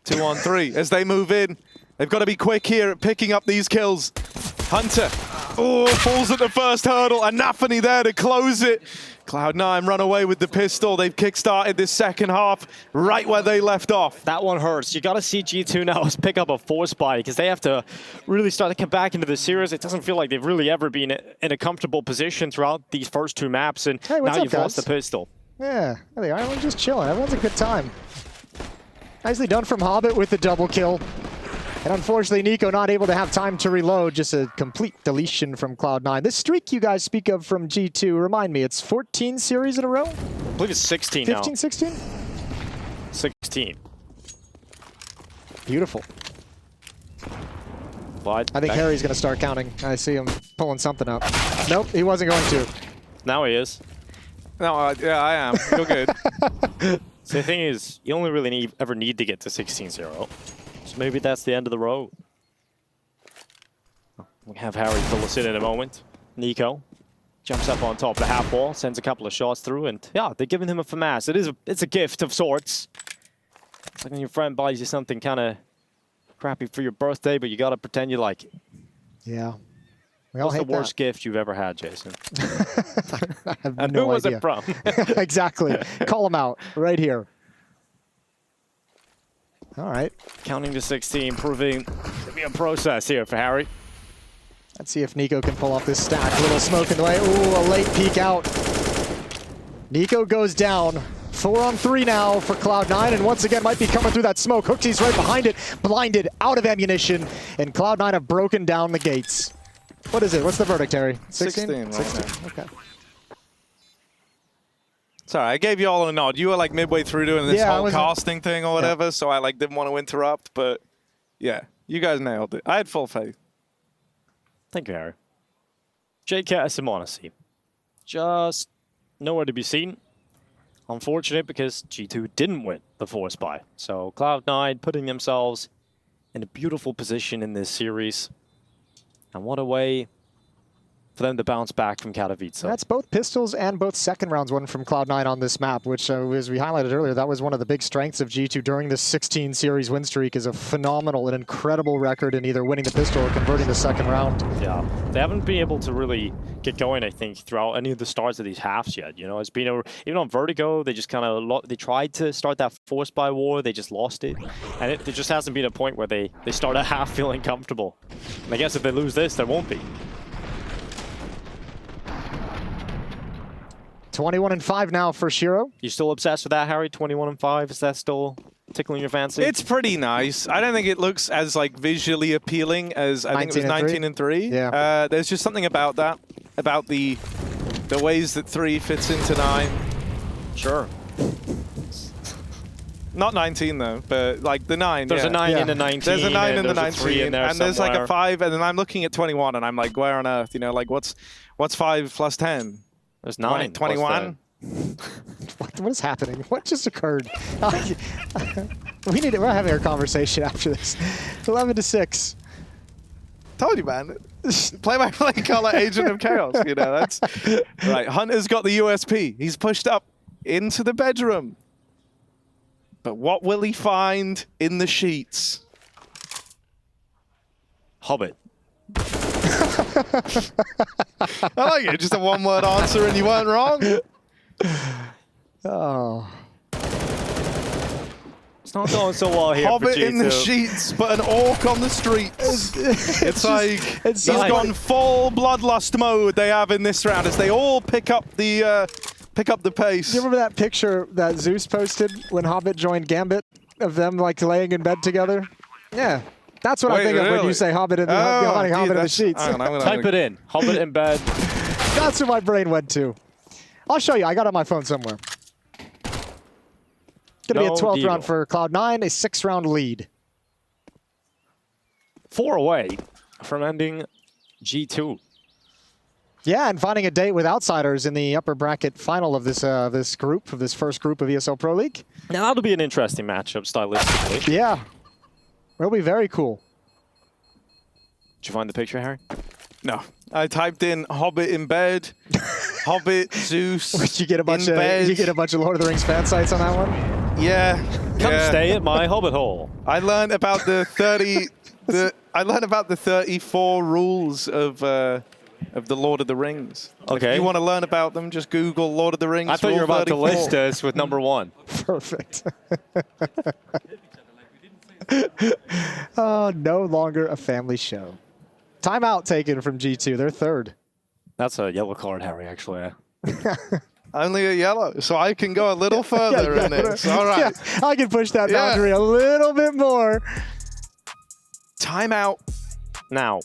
2 on 3 as they move in. They've got to be quick here at picking up these kills. Hunter, oh, falls at the first hurdle, and Nafany there to close it. Cloud9 run away with the pistol. They've kickstarted this second half right where they left off. That one hurts. You got to see G2 now pick up a force buy because they have to really start to come back into the series. It doesn't feel like they've really ever been in a comfortable position throughout these first 2 maps, and hey, now up, you've lost the pistol. Yeah, there they are. Everyone's just chilling. Everyone's a good time. Nicely done from Hobbit with the double kill. And unfortunately, Nico not able to have time to reload. Just a complete deletion from Cloud9. This streak you guys speak of from G2, remind me, it's 14 series in a row? I believe it's 16 now. 15, 16? 16. Beautiful. But I think Harry's going to start counting. I see him pulling something up. Nope, he wasn't going to. Now he is. No, yeah, I am. You're good. So the thing is, you only really ever need to get to 16-0. So maybe that's the end of the road. We'll have Harry fill us in a moment. Nico jumps up on top of the half wall, sends a couple of shots through, and yeah, they're giving him a FAMAS. It's a gift of sorts. It's like when your friend buys you something kind of crappy for your birthday, but you got to pretend you like it. Yeah. We all What's hate the worst gift you've ever had, Jason? I have And no who was idea. it from? Exactly. Call him out right here. All right. Counting to 16, proving to be a process here for Harry. Let's see if Nico can pull off this stack. A little smoke in the way. Ooh, a late peek out. Nico goes down. 4 on 3 now for Cloud9, and once again might be coming through that smoke. Hooksy's right behind it, blinded, out of ammunition, and Cloud9 have broken down the gates. What is it? What's the verdict, Harry? 16? 16. 16. Okay. Sorry, I gave you all a nod. You were like midway through doing this whole casting thing or whatever, so I like didn't want to interrupt, but yeah, you guys nailed it. I had full faith. Thank you, Harry. JKS and Monacy. Just nowhere to be seen. Unfortunate because G2 didn't win the force buy. So Cloud9 putting themselves in a beautiful position in this series. And what a way for them to bounce back from Katowice. That's both pistols and both second rounds won from Cloud9 on this map, which, as we highlighted earlier, that was one of the big strengths of G2 during this 16 series win streak, is a phenomenal and incredible record in either winning the pistol or converting the second round. Yeah, they haven't been able to really get going, I think, throughout any of the starts of these halves yet. You know, it's been even on Vertigo, they just kind of they tried to start that force buy war, they just lost it, and there just hasn't been a point where they start a half feeling comfortable. And I guess if they lose this, there won't be. 21-5 now for Shiro. You still obsessed with that, Harry? 21-5? Is that still tickling your fancy? It's pretty nice. I don't think it looks as like visually appealing as I think it was 19-3. Yeah. There's just something about that, about the ways that 3 fits into 9. Sure. Not 19 though, but like the 9. There's a 9 in the 19. There's a 9 in the 19, 3 in there and there's like somewhere. a 5, and then I'm looking at 21, and I'm like, where on earth? You know, like what's 5 plus 10? There's 9. 21. What is happening? What just occurred? We're having our conversation after this. 11-6. Told you, man. Play-by-play color agent of chaos. You know, that's right. Hunter's got the USP. He's pushed up into the bedroom. But what will he find in the sheets? Hobbit. I like it. Just a one-word answer and you weren't wrong. Oh. It's not going so well here Hobbit for G2. in the sheets, but an orc on the streets. It's like he's gone full bloodlust mode they have in this round as they all pick up the pace. You remember that picture that Zeus posted when Hobbit joined Gambit of them like laying in bed together? Yeah. That's what I think of when you say Hobbit in the, Hobbit in the sheets. Type it in. Hobbit in bed. That's where my brain went to. I'll show you. I got it on my phone somewhere. Going to be a 12th round for Cloud9, a 6-round lead. 4 away from ending G2. Yeah, and finding a date with outsiders in the upper bracket final of this this first group of ESL Pro League. Now that'll be an interesting matchup stylistically. Yeah. It'll be very cool. Did you find the picture, Harry? No. I typed in Hobbit in bed, Hobbit, Zeus. Did you get a bunch in of bed. Lord of the Rings fan sites on that one? Yeah. Come stay at my hobbit hole. I learned about the 30. I learned about the 34 rules of the Lord of the Rings. Okay. If you want to learn about them, just Google Lord of the Rings. I thought you were about 34. to list us with number 1. Perfect. Oh, no longer a family show. Timeout taken from G2. They're third. That's a yellow card, Harry, actually. Only a yellow, so I can go a little further in this. All right. Yeah, I can push that boundary a little bit more. Timeout. Now,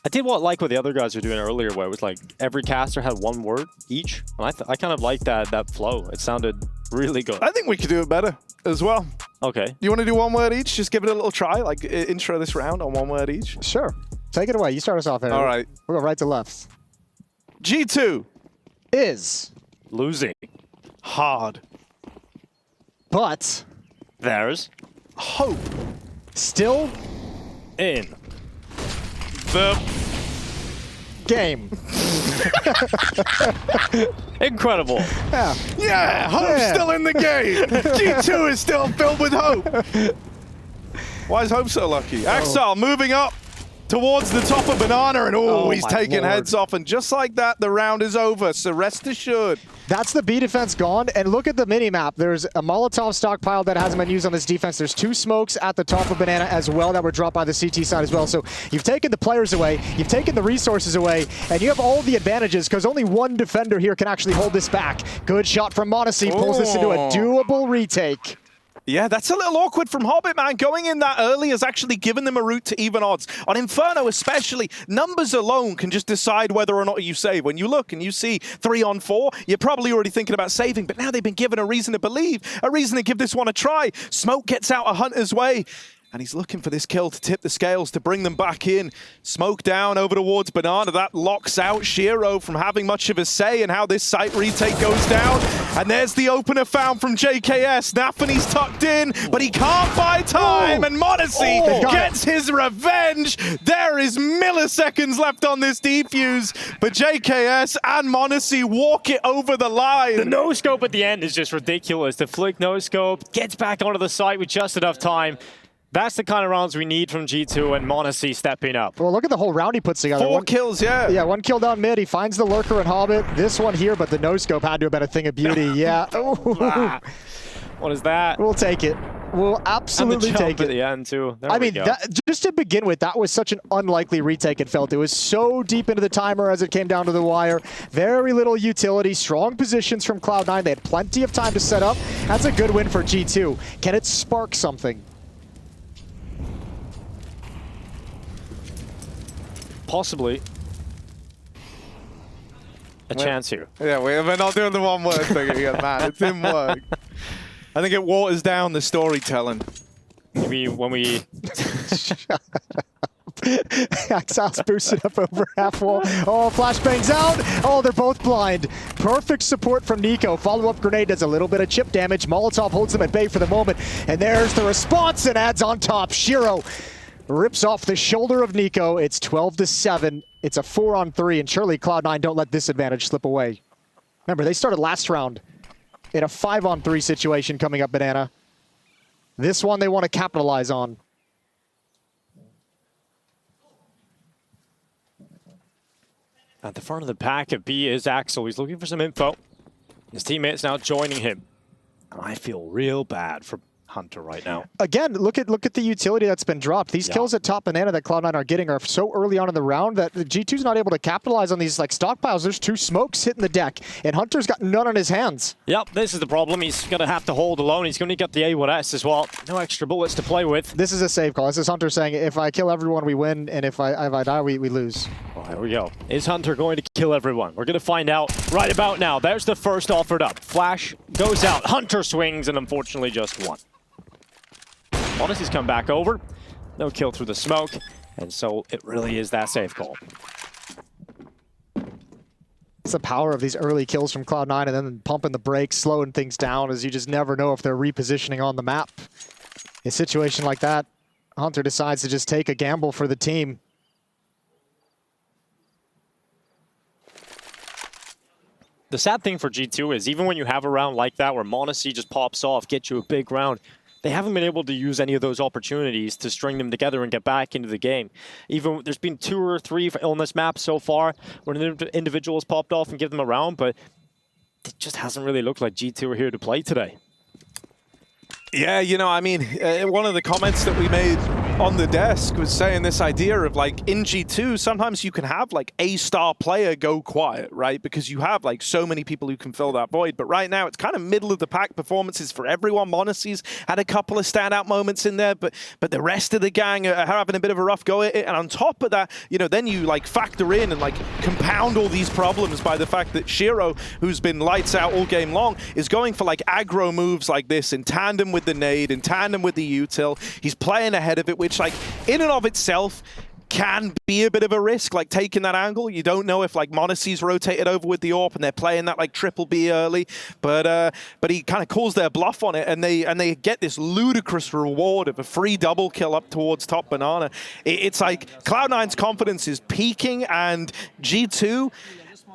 I did like what the other guys were doing earlier, where it was like every caster had 1 word each. And I kind of liked that flow. It sounded really good. I think we could do it better as well. Okay. You want to do 1 word each? Just give it a little try, like intro this round on 1 word each. Sure. Take it away. You start us off, Harry. All right. We'll go right to left. G2 Is Losing. hard. But There's Hope. still in The game. incredible. Yeah. yeah, Hope's still in the game. G2 is still filled with hope. Why is Hope so lucky? Axel moving up towards the top of Banana, and he's my taking Lord. heads off, and just like that, the round is over, so rest assured. That's the B defense gone, and look at the mini-map. There's a Molotov stockpile that hasn't been used on this defense. There's 2 smokes at the top of Banana as well that were dropped by the CT side as well. So you've taken the players away, you've taken the resources away, and you have all the advantages because only 1 defender here can actually hold this back. Good shot from Monacy, pulls this into a doable retake. Yeah, that's a little awkward from Hobbit, man. Going in that early has actually given them a route to even odds. On Inferno especially, numbers alone can just decide whether or not you save. When you look and you see 3 on 4, you're probably already thinking about saving, but now they've been given a reason to believe, a reason to give this one a try. Smoke gets out a Hunter's way, and he's looking for this kill to tip the scales, to bring them back in. Smoke down over towards Banana. That locks out Shiro from having much of a say in how this site retake goes down. And there's the opener found from JKS. Nafany's tucked in, but he can't buy time. And Monacy gets his revenge. There is milliseconds left on this defuse, but JKS and Monacy walk it over the line. The no-scope at the end is just ridiculous. The flick no-scope gets back onto the site with just enough time. That's the kind of rounds we need from G2 and Monacy stepping up. Well, look at the whole round he puts together. 4 kills, yeah. Yeah, 1 kill down mid. He finds the lurker and Hobbit. This one here, but the no-scope had to have been a thing of beauty. Yeah. What is that? We'll take it. We'll absolutely and the jump take at it. the end, too. There I we mean, go. just to begin with, that was such an unlikely retake, it felt. It was so deep into the timer as it came down to the wire. Very little utility, strong positions from Cloud9. They had plenty of time to set up. That's a good win for G2. Can it spark something? Possibly a chance here. Yeah, we're not doing the 1 word thing again, man. It didn't work. I think it waters down the storytelling. Maybe when we... Axal's boosted up over half wall. Oh, flashbangs out. Oh, they're both blind. Perfect support from Nico. Follow-up grenade does a little bit of chip damage. Molotov holds them at bay for the moment. And there's the response and adds on top. Shiro rips off the shoulder of Nico. It's 12-7. It's a 4-on-3, and surely Cloud9 don't let this advantage slip away. Remember, they started last round in a 5-on-3 situation coming up Banana. This one they want to capitalize on. At the front of the pack of B is Axel. He's looking for some info. His teammates now joining him. I feel real bad for Hunter right now. Again, look at the utility that's been dropped. These kills at top Banana that Cloud9 are getting are so early on in the round that the G2's not able to capitalize on these like stockpiles. There's 2 smokes hitting the deck, and Hunter's got none on his hands. Yep, this is the problem. He's going to have to hold alone. He's going to get the A1S as well. No extra bullets to play with. This is a save call. This is Hunter saying, if I kill everyone, we win, and if I die, we lose. Oh, here we go. Is Hunter going to kill everyone? We're going to find out right about now. There's the first offered up. Flash goes out. Hunter swings, and unfortunately just 1. Monacy's come back over. No kill through the smoke. And so it really is that safe call. It's the power of these early kills from Cloud9 and then pumping the brakes, slowing things down, as you just never know if they're repositioning on the map. In a situation like that, Hunter decides to just take a gamble for the team. The sad thing for G2 is even when you have a round like that where m0NESY just pops off, gets you a big round, they haven't been able to use any of those opportunities to string them together and get back into the game. Even there's been 2 or 3 on this map so far where an individual has popped off and give them a round, but it just hasn't really looked like G2 are here to play today. Yeah, you know, I mean, one of the comments that we made on the desk was saying this idea of, like, in G2, sometimes you can have, like, a star player go quiet, right? Because you have, like, so many people who can fill that void. But right now, it's kind of middle-of-the-pack performances for everyone. m0NESY's had a couple of standout moments in there, but the rest of the gang are having a bit of a rough go at it. And on top of that, you know, then you, like, factor in and, like, compound all these problems by the fact that Shiro, who's been lights out all game long, is going for, like, aggro moves like this in tandem with the nade, in tandem with the util. He's playing ahead of it, which, like, in and of itself can be a bit of a risk, like taking that angle. You don't know if, like, m0NESY's rotated over with the AWP and they're playing that, like, triple B early, but he kind of calls their bluff on it, and they get this ludicrous reward of a free double kill up towards top banana. It's like Cloud9's confidence is peaking, and G2,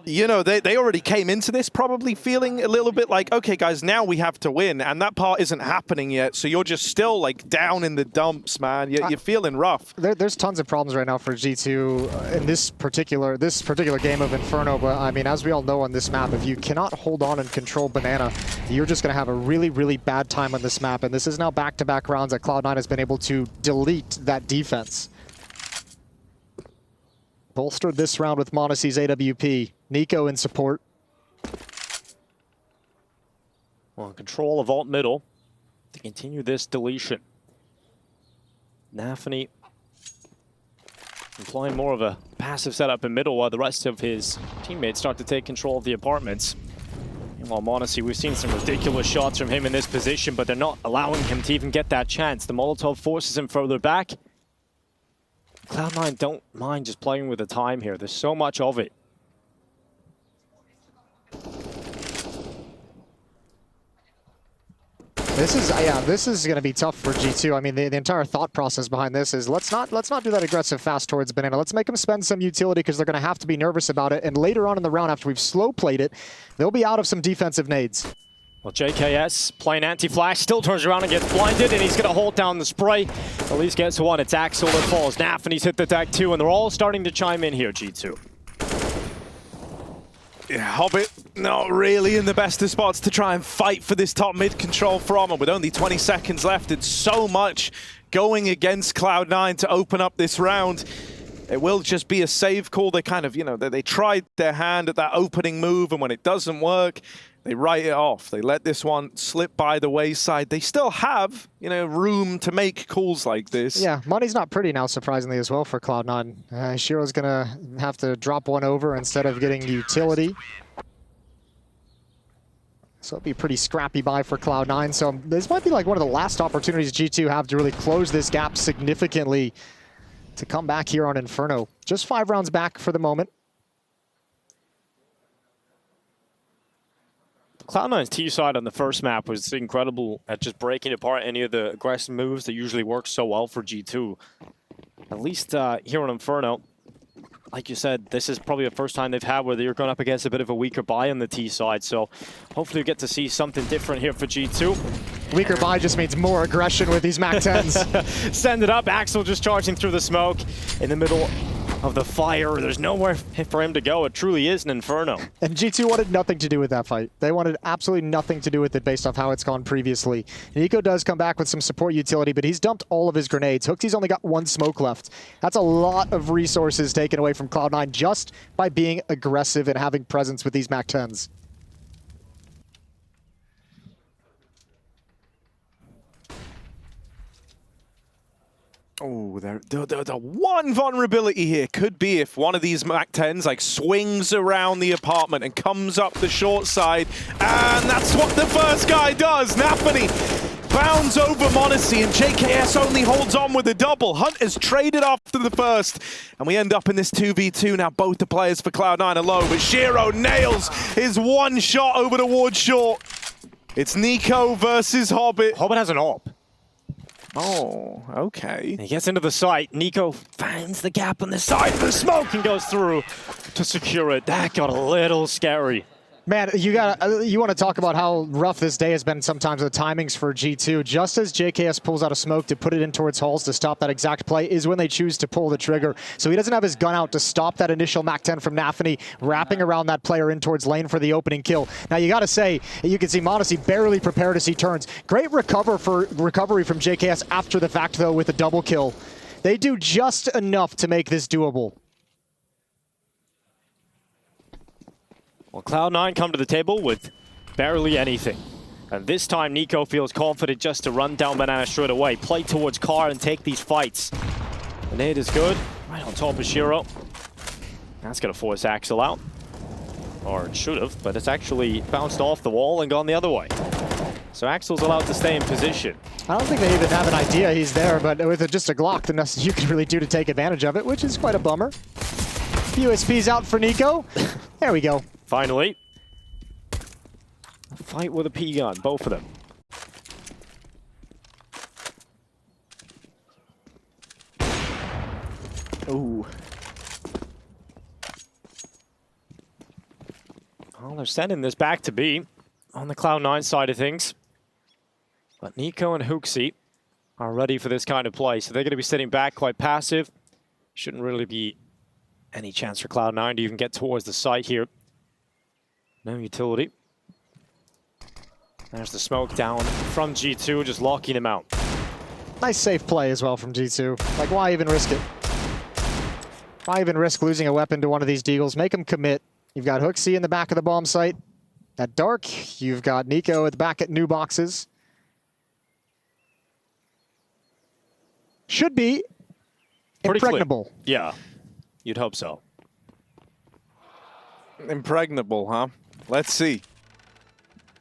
you know, they already came into this probably feeling a little bit like, okay, guys, now we have to win, and that part isn't happening yet, so you're just still, like, down in the dumps, man. You're feeling rough. There's tons of problems right now for G2 in this particular game of Inferno, but, I mean, as we all know on this map, if you cannot hold on and control Banana, you're just going to have a really, really bad time on this map, and this is now back-to-back rounds that Cloud9 has been able to delete that defense. Bolstered this round with m0NESY's AWP. Nico in support. Well, control of alt middle to continue this deletion. Nafany employing more of a passive setup in middle while the rest of his teammates start to take control of the apartments. And while m0NESY, we've seen some ridiculous shots from him in this position, but they're not allowing him to even get that chance. The Molotov forces him further back. Cloud9 don't mind just playing with the time here. There's so much of it. This is going to be tough for G2. I mean, the entire thought process behind this is let's not do that aggressive fast towards Banana. Let's make them spend some utility because they're going to have to be nervous about it. And later on in the round, after we've slow played it, they'll be out of some defensive nades. Well, JKS playing anti-flash, still turns around and gets blinded, and he's going to hold down the spray. At least gets one. It's Axel that falls. Nafany's hit the tag too, and they're all starting to chime in here, G2. Yeah, Hobbit not really in the best of spots to try and fight for this top mid control from him with only 20 seconds left and so much going against Cloud9 to open up this round. It will just be a save call. They kind of, you know, they tried their hand at that opening move, and when it doesn't work, they write it off. They let this one slip by the wayside. They still have, you know, room to make calls like this. Yeah, money's not pretty now, surprisingly, as well for Cloud9. Shiro's going to have to drop one over instead of getting utility. So it'll be a pretty scrappy buy for Cloud9. So this might be like one of the last opportunities G2 have to really close this gap significantly to come back here on Inferno. Just 5 rounds back for the moment. Cloud9's T side on the first map was incredible at just breaking apart any of the aggressive moves that usually work so well for G2. At least here on Inferno, like you said, this is probably the first time they've had where they're going up against a bit of a weaker buy on the T side. So hopefully we get to see something different here for G2. Weaker buy just means more aggression with these MAC-10s. Send it up. Axel just charging through the smoke in the middle of the fire. There's nowhere for him to go. It truly is an Inferno. And G2 wanted nothing to do with that fight. They wanted absolutely nothing to do with it based off how it's gone previously. Nico does come back with some support utility, but he's dumped all of his grenades. Hooksy's only got 1 smoke left. That's a lot of resources taken away from Cloud9 just by being aggressive and having presence with these MAC-10s. Oh, the one vulnerability here could be if one of these MAC-10s like swings around the apartment and comes up the short side, and that's what the first guy does. Nafany bounds over m0NESY, and JKS only holds on with a double. Hunt is traded after the first, and we end up in this 2v2. Now both the players for Cloud9 are low, but Shiro nails his one shot over towards short. It's Nico versus Hobbit. Hobbit has an AWP. Oh, okay. He gets into the site. Nico finds the gap on the side of the smoke and goes through to secure it. That got a little scary. Man, you want to talk about how rough this day has been sometimes with the timings for G2. Just as JKS pulls out a smoke to put it in towards Halls to stop that exact play is when they choose to pull the trigger. So he doesn't have his gun out to stop that initial MAC-10 from Nafany, wrapping around that player in towards lane for the opening kill. Now you got to say, you can see m0NESY barely prepared as he turns. Great recovery from JKS after the fact though with a double kill. They do just enough to make this doable. Well, Cloud9 come to the table with barely anything. And this time, NiKo feels confident just to run down Banana straight away, play towards Car and take these fights. The nade is good, right on top of Shiro. That's going to force Axel out. Or it should have, but it's actually bounced off the wall and gone the other way. So Axel's allowed to stay in position. I don't think they even have an idea he's there, but with just a Glock, there's nothing you can really do to take advantage of it, which is quite a bummer. USP's out for NiKo. There we go. Finally, a fight with a P gun, both of them. Ooh. Well, they're sending this back to B on the Cloud9 side of things. But NiKo and HooXi are ready for this kind of play, so they're going to be sitting back quite passive. Shouldn't really be any chance for Cloud9 to even get towards the site here. No utility. There's the smoke down from G2, just locking him out. Nice safe play as well from G2. Like, why even risk it? Why even risk losing a weapon to one of these deagles? Make them commit. You've got HooXi in the back of the bomb site at dark. You've got NiKo at the back at new boxes. Should be pretty impregnable. Clear. Yeah, you'd hope so. Impregnable, huh? Let's see.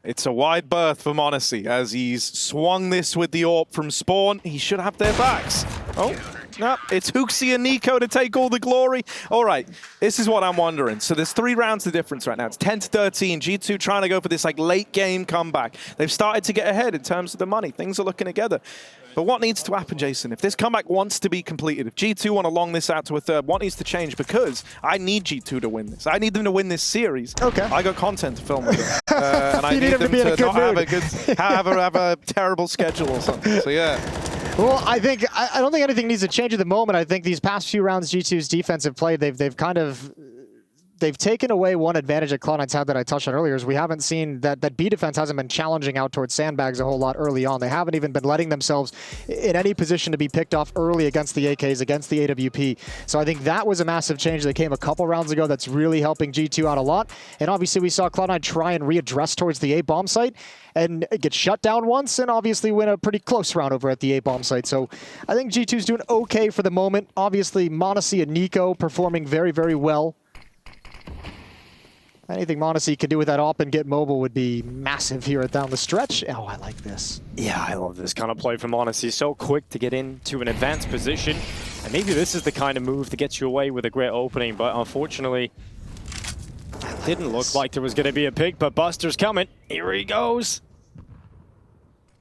It's a wide berth for m0NESY as he's swung this with the AWP from spawn. He should have their backs. Oh, no, it's HooXi and NiKo to take all the glory. All right, this is what I'm wondering. So there's 3 rounds of difference right now. It's 10-13. G2 trying to go for this like late game comeback. They've started to get ahead in terms of the money. Things are looking together. But what needs to happen, Jason? If this comeback wants to be completed, if G2 want to long this out to a third, what needs to change? Because I need G2 to win this. I need them to win this series. Okay. I got content to film with them. And I need them to be in a to good not have mood. have a terrible schedule or something. So yeah. Well, I don't think anything needs to change at the moment. I think these past few rounds G2's defensive play, they've taken away one advantage that Cloud9's had that I touched on earlier, is we haven't seen that B defense hasn't been challenging out towards sandbags a whole lot early on. They haven't even been letting themselves in any position to be picked off early against the AKs, against the AWP. So I think that was a massive change that came a couple rounds ago that's really helping G2 out a lot. And obviously we saw Cloud9 try and readdress towards the A bomb site and get shut down once and obviously win a pretty close round over at the A bomb site. So I think G2's doing okay for the moment. Obviously m0NESY and NiKo performing very, very well. Anything m0NESY could do with that AWP and get mobile would be massive here down the stretch. Oh, I like this. Yeah, I love this kind of play from m0NESY. So quick to get into an advanced position. And maybe this is the kind of move that gets you away with a great opening, but unfortunately, it didn't look like there was going to be a pick, but Buster's coming. Here he goes.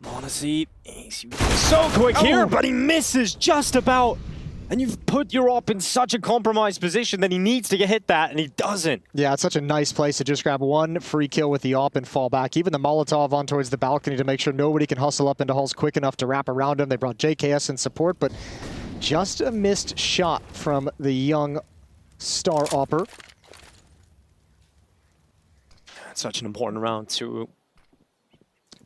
m0NESY, he's so quick here, but he misses just about. And you've put your AWP in such a compromised position that he needs to get hit that, and he doesn't. Yeah, it's such a nice place to just grab one free kill with the AWP and fall back. Even the Molotov on towards the balcony to make sure nobody can hustle up into Halls quick enough to wrap around him. They brought JKS in support, but just a missed shot from the young star AWPer. Such an important round, too.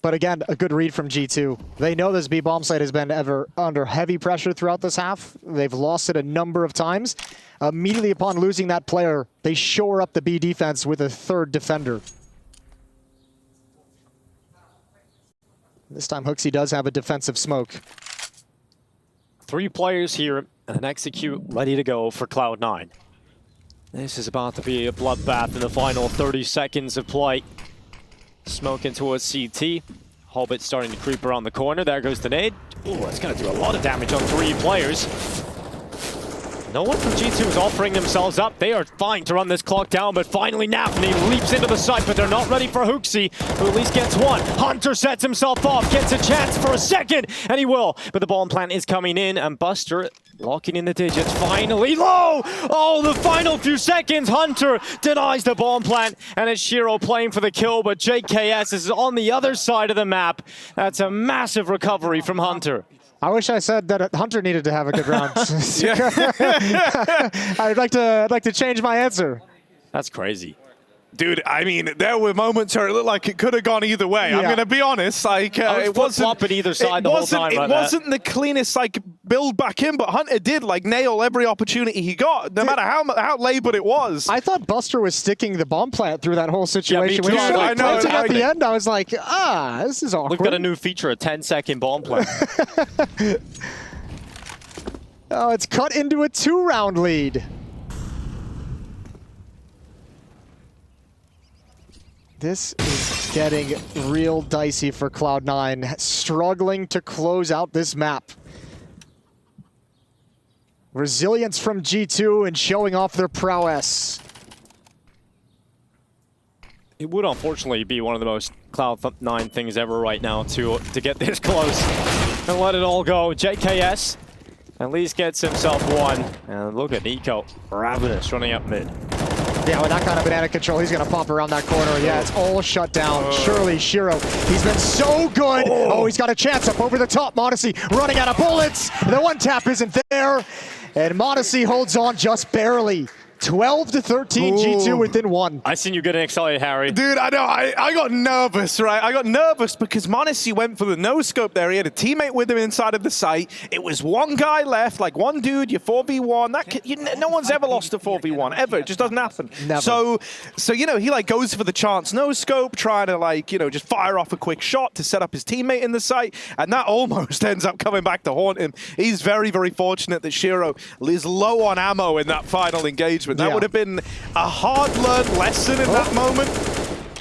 But again, a good read from G2. They know this B bomb site has been under heavy pressure throughout this half. They've lost it a number of times. Immediately upon losing that player, they shore up the B defense with a third defender. This time HooXi does have a defensive smoke. 3 players here and an execute ready to go for Cloud9. This is about to be a bloodbath in the final 30 seconds of play. Smoking towards CT. Hobbit starting to creep around the corner. There goes the nade. Ooh, that's going to do a lot of damage on 3 players. No one from G2 is offering themselves up. They are fine to run this clock down, but finally Nafni leaps into the site, but they're not ready for Hooksy, who at least gets one. Hunter sets himself off, gets a chance for a second, and he will. But the bomb plant is coming in, and Buster locking in the digits. Finally low! Oh, the final few seconds. Hunter denies the bomb plant, and it's Shiro playing for the kill, but JKS is on the other side of the map. That's a massive recovery from Hunter. I wish I said that Hunter needed to have a good round. I'd like to change my answer. That's crazy. Dude, I mean, there were moments where it looked like it could have gone either way. I'm going to be honest. Like, it wasn't either side the whole time. It wasn't the cleanest like build back in, but Hunter did like nail every opportunity he got, no matter how labored it was. I thought Buster was sticking the bomb plant through that whole situation. Yeah, me too. When he I know. at the end, I was like, this is awkward. We've got a new feature, a 10-second bomb plant. Oh, it's cut into a 2-round lead. This is getting real dicey for Cloud9, struggling to close out this map. Resilience from G2 and showing off their prowess. It would unfortunately be one of the most Cloud9 things ever right now to get this close and let it all go. JKS at least gets himself one. And look at Nico, ravenous, running up mid. Yeah, with that kind of banana control, he's going to pop around that corner. Yeah, it's all shut down. Surely Shiro, he's been so good. Oh, he's got a chance up over the top. Modesty running out of bullets. The one tap isn't there. And Modesty holds on just barely. 12-13, G2 within one. I seen you getting excited, Harry. Dude, I know. I got nervous, right? I got nervous because Monesi went for the no-scope there. He had a teammate with him inside of the site. It was one guy left, like one dude, you 4v1. No one's ever lost a 4v1, ever. It just doesn't happen. Never. So you know, he like goes for the chance no-scope, trying to like, you know, just fire off a quick shot to set up his teammate in the site, and that almost ends up coming back to haunt him. He's very, very fortunate that Shiro is low on ammo in that final engagement. That would have been a hard-learned lesson in that moment,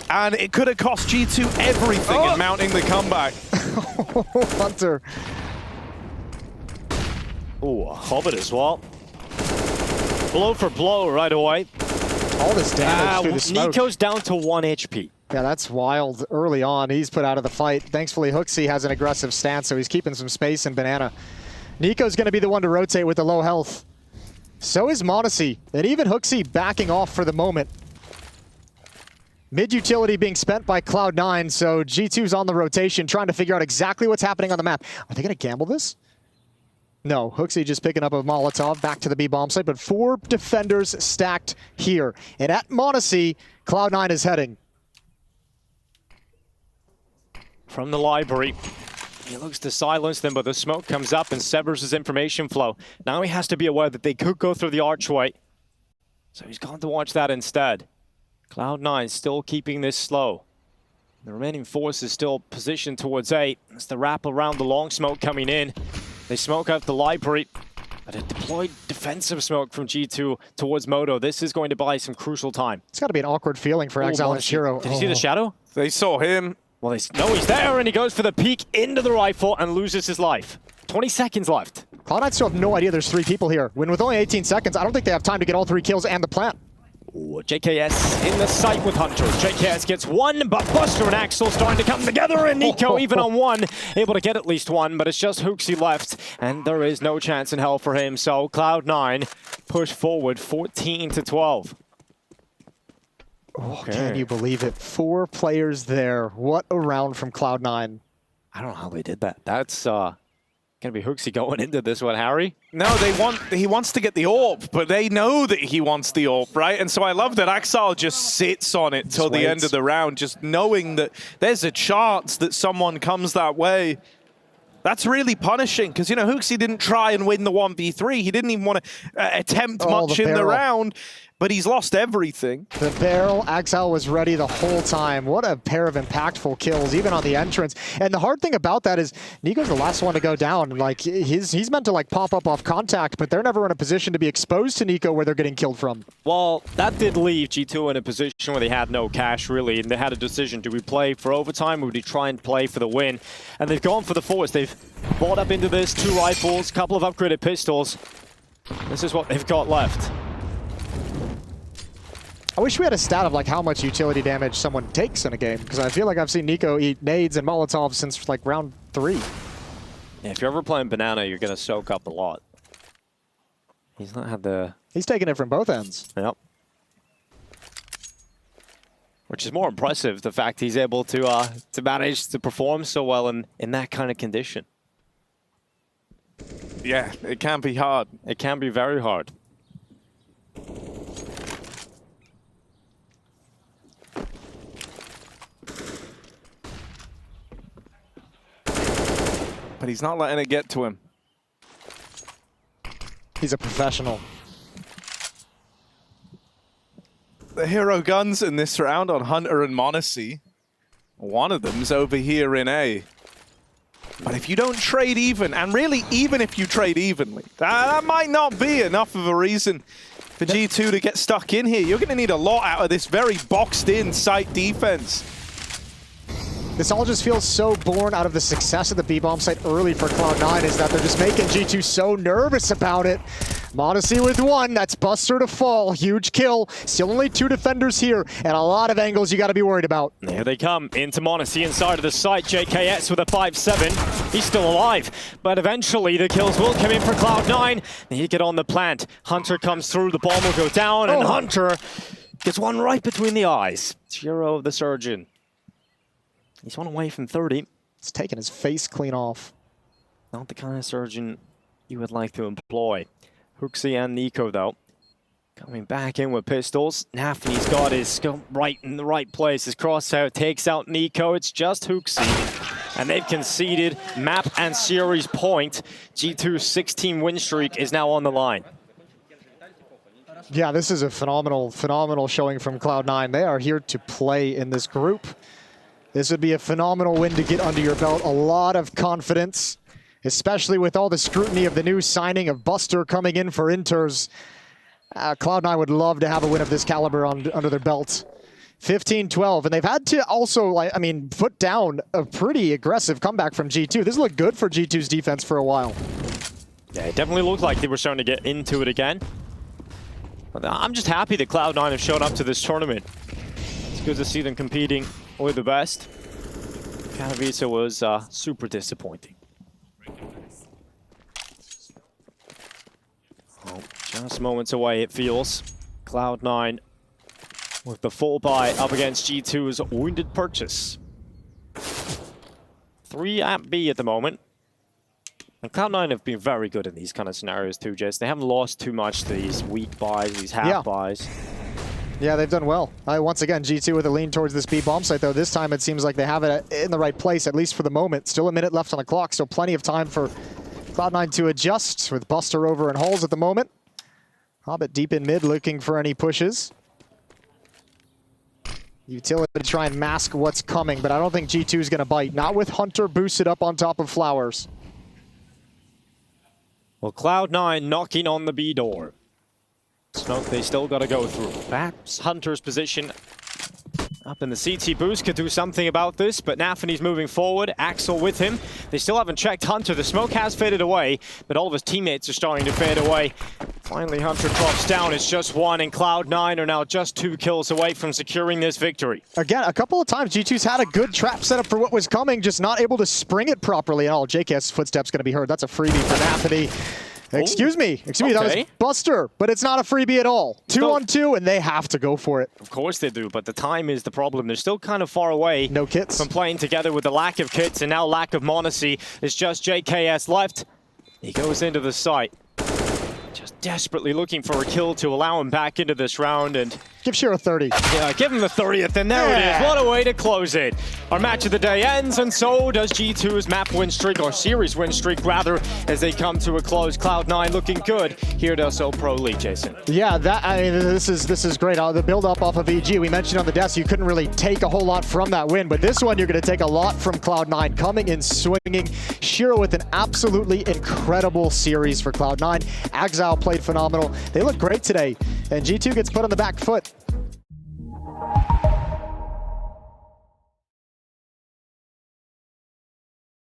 and it could have cost G2 everything in mounting the comeback. Hunter. Ooh, a Hobbit as well. Blow for blow right away. All this damage through the smoke. Nico's down to 1 HP. Yeah, that's wild early on. He's put out of the fight. Thankfully, Hooksy has an aggressive stance, so he's keeping some space in Banana. Nico's going to be the one to rotate with the low health. So is Modesty, and even Hooksy backing off for the moment. Mid-utility being spent by Cloud9, so G2's on the rotation, trying to figure out exactly what's happening on the map. Are they going to gamble this? No, Hooksy just picking up a Molotov back to the B bomb site, but 4 defenders stacked here. And at Modesty, Cloud9 is heading. From the library. He looks to silence them, but the smoke comes up and severs his information flow. Now he has to be aware that they could go through the archway. So he's gone to watch that instead. Cloud9 still keeping this slow. The remaining force is still positioned towards A. It's the wrap around the long smoke coming in. They smoke out the library. But a deployed defensive smoke from G2 towards Moto. This is going to buy some crucial time. It's got to be an awkward feeling for Exile and Shiro. Did you see the shadow? They saw him. Well, no, he's there, and he goes for the peek into the rifle and loses his life. 20 seconds left. Cloud9 still have no idea there's 3 people here. When with only 18 seconds, I don't think they have time to get all 3 kills and the plant. Ooh, JKS in the site with Hunter. JKS gets 1, but Buster and Axel starting to come together, and Nico even on 1, able to get at least 1, but it's just Hooksy left, and there is no chance in hell for him. So Cloud9 push forward 14-12. Oh, can you believe it? 4 players there. What a round from Cloud9. I don't know how they did that. That's gonna be Hooksy going into this one, Harry. No, he wants to get the AWP, but they know that he wants the AWP, right? And so I love that Axel just sits on it till the end of the round, just knowing that there's a chance that someone comes that way. That's really punishing, because, you know, Hooksy didn't try and win the 1v3. He didn't even want to attempt much in the round. But he's lost everything. The barrel, Axel was ready the whole time. What a pair of impactful kills, even on the entrance. And the hard thing about that is Nico's the last one to go down. Like, he's meant to like pop up off contact, but they're never in a position to be exposed to Nico where they're getting killed from. Well, that did leave G2 in a position where they had no cash, really, and they had a decision. Do we play for overtime, or would we try and play for the win? And they've gone for the force. They've bought up into this, 2 rifles, couple of upgraded pistols. This is what they've got left. I wish we had a stat of like how much utility damage someone takes in a game, because I feel like I've seen Nico eat nades and Molotovs since like round 3. Yeah, if you're ever playing Banana, you're going to soak up a lot. He's not had the... He's taking it from both ends. Yep. Which is more impressive, the fact he's able to manage to perform so well in that kind of condition. Yeah, it can be hard. It can be very hard. But he's not letting it get to him. He's a professional. The hero guns in this round on Hunter and Monacy. One of them's over here in A. But if you don't trade even, and really even if you trade evenly, that might not be enough of a reason for G2 to get stuck in here. You're going to need a lot out of this very boxed-in site defense. This all just feels so born out of the success of the B-bomb site early for Cloud9, is that they're just making G2 so nervous about it. Monacy with 1, that's Buster to fall, huge kill. Still only 2 defenders here, and a lot of angles you got to be worried about. Here they come, into Monacy inside of the site. JKS with a 5-7, he's still alive, but eventually the kills will come in for Cloud9. He get on the plant, Hunter comes through, the bomb will go down, and Hunter gets one right between the eyes. Hero of the Surgeon. He's one away from 30. He's taking his face clean off. Not the kind of Surgeon you would like to employ. Hooksy and Nico, though, coming back in with pistols. Nafny's got his scope right in the right place. His crossout takes out Nico. It's just Hooksy. And they've conceded map and series point. G2's 16-win streak is now on the line. Yeah, this is a phenomenal showing from Cloud9. They are here to play in this group. This would be a phenomenal win to get under your belt. A lot of confidence, especially with all the scrutiny of the new signing of Buster coming in for Inters. Cloud9 would love to have a win of this caliber under their belt. 15-12, and they've had to also, put down a pretty aggressive comeback from G2. This looked good for G2's defense for a while. Yeah, it definitely looked like they were starting to get into it again. But I'm just happy that Cloud9 have shown up to this tournament. It's good to see them competing with the best. Katowice was super disappointing. Oh, just moments away, it feels. Cloud9 with the full buy up against G2's Wounded Purchase. 3 at B at the moment. And Cloud9 have been very good in these kind of scenarios too, Jess. They haven't lost too much to these weak buys, these half buys. Yeah, they've done well. Once again, G2 with a lean towards this B-bomb site, though. This time it seems like they have it in the right place, at least for the moment. Still a minute left on the clock, so plenty of time for Cloud9 to adjust, with Buster over in holes at the moment. Hobbit deep in mid, looking for any pushes. Utility to try and mask what's coming, but I don't think G2 is going to bite. Not with Hunter boosted up on top of Flowers. Well, Cloud9 knocking on the B door. Smoke they still got to go through. Perhaps Hunter's position up in the CT boost could do something about this, but Nafany's moving forward. Axel with him. They still haven't checked Hunter. The smoke has faded away, but all of his teammates are starting to fade away. Finally, Hunter drops down. It's just 1, and Cloud9 are now just 2 kills away from securing this victory. Again, a couple of times, G2's had a good trap set up for what was coming, just not able to spring it properly. And JK's footsteps going to be heard. That's a freebie for Nafany. Excuse me, that was Buster, but it's not a freebie at all. 2-on-2, and they have to go for it. Of course they do, but the time is the problem. They're still kind of far away. No kits. From playing together with the lack of kits and now lack of Monacy. It's just JKS left. He goes into the site. Just desperately looking for a kill to allow him back into this round, and give Shiro 30. Yeah, give him the 30th, and there it is. What a way to close it. Our match of the day ends, and so does G2's map win streak, or series win streak rather, as they come to a close. Cloud9 looking good here at ESL Pro League, Jason. Yeah, this is great. The build up off of EG, we mentioned on the desk, you couldn't really take a whole lot from that win, but this one you're going to take a lot from Cloud9, coming in swinging. Shiro with an absolutely incredible series for Cloud9. Axel played phenomenal. They look great today, and G2 gets put on the back foot.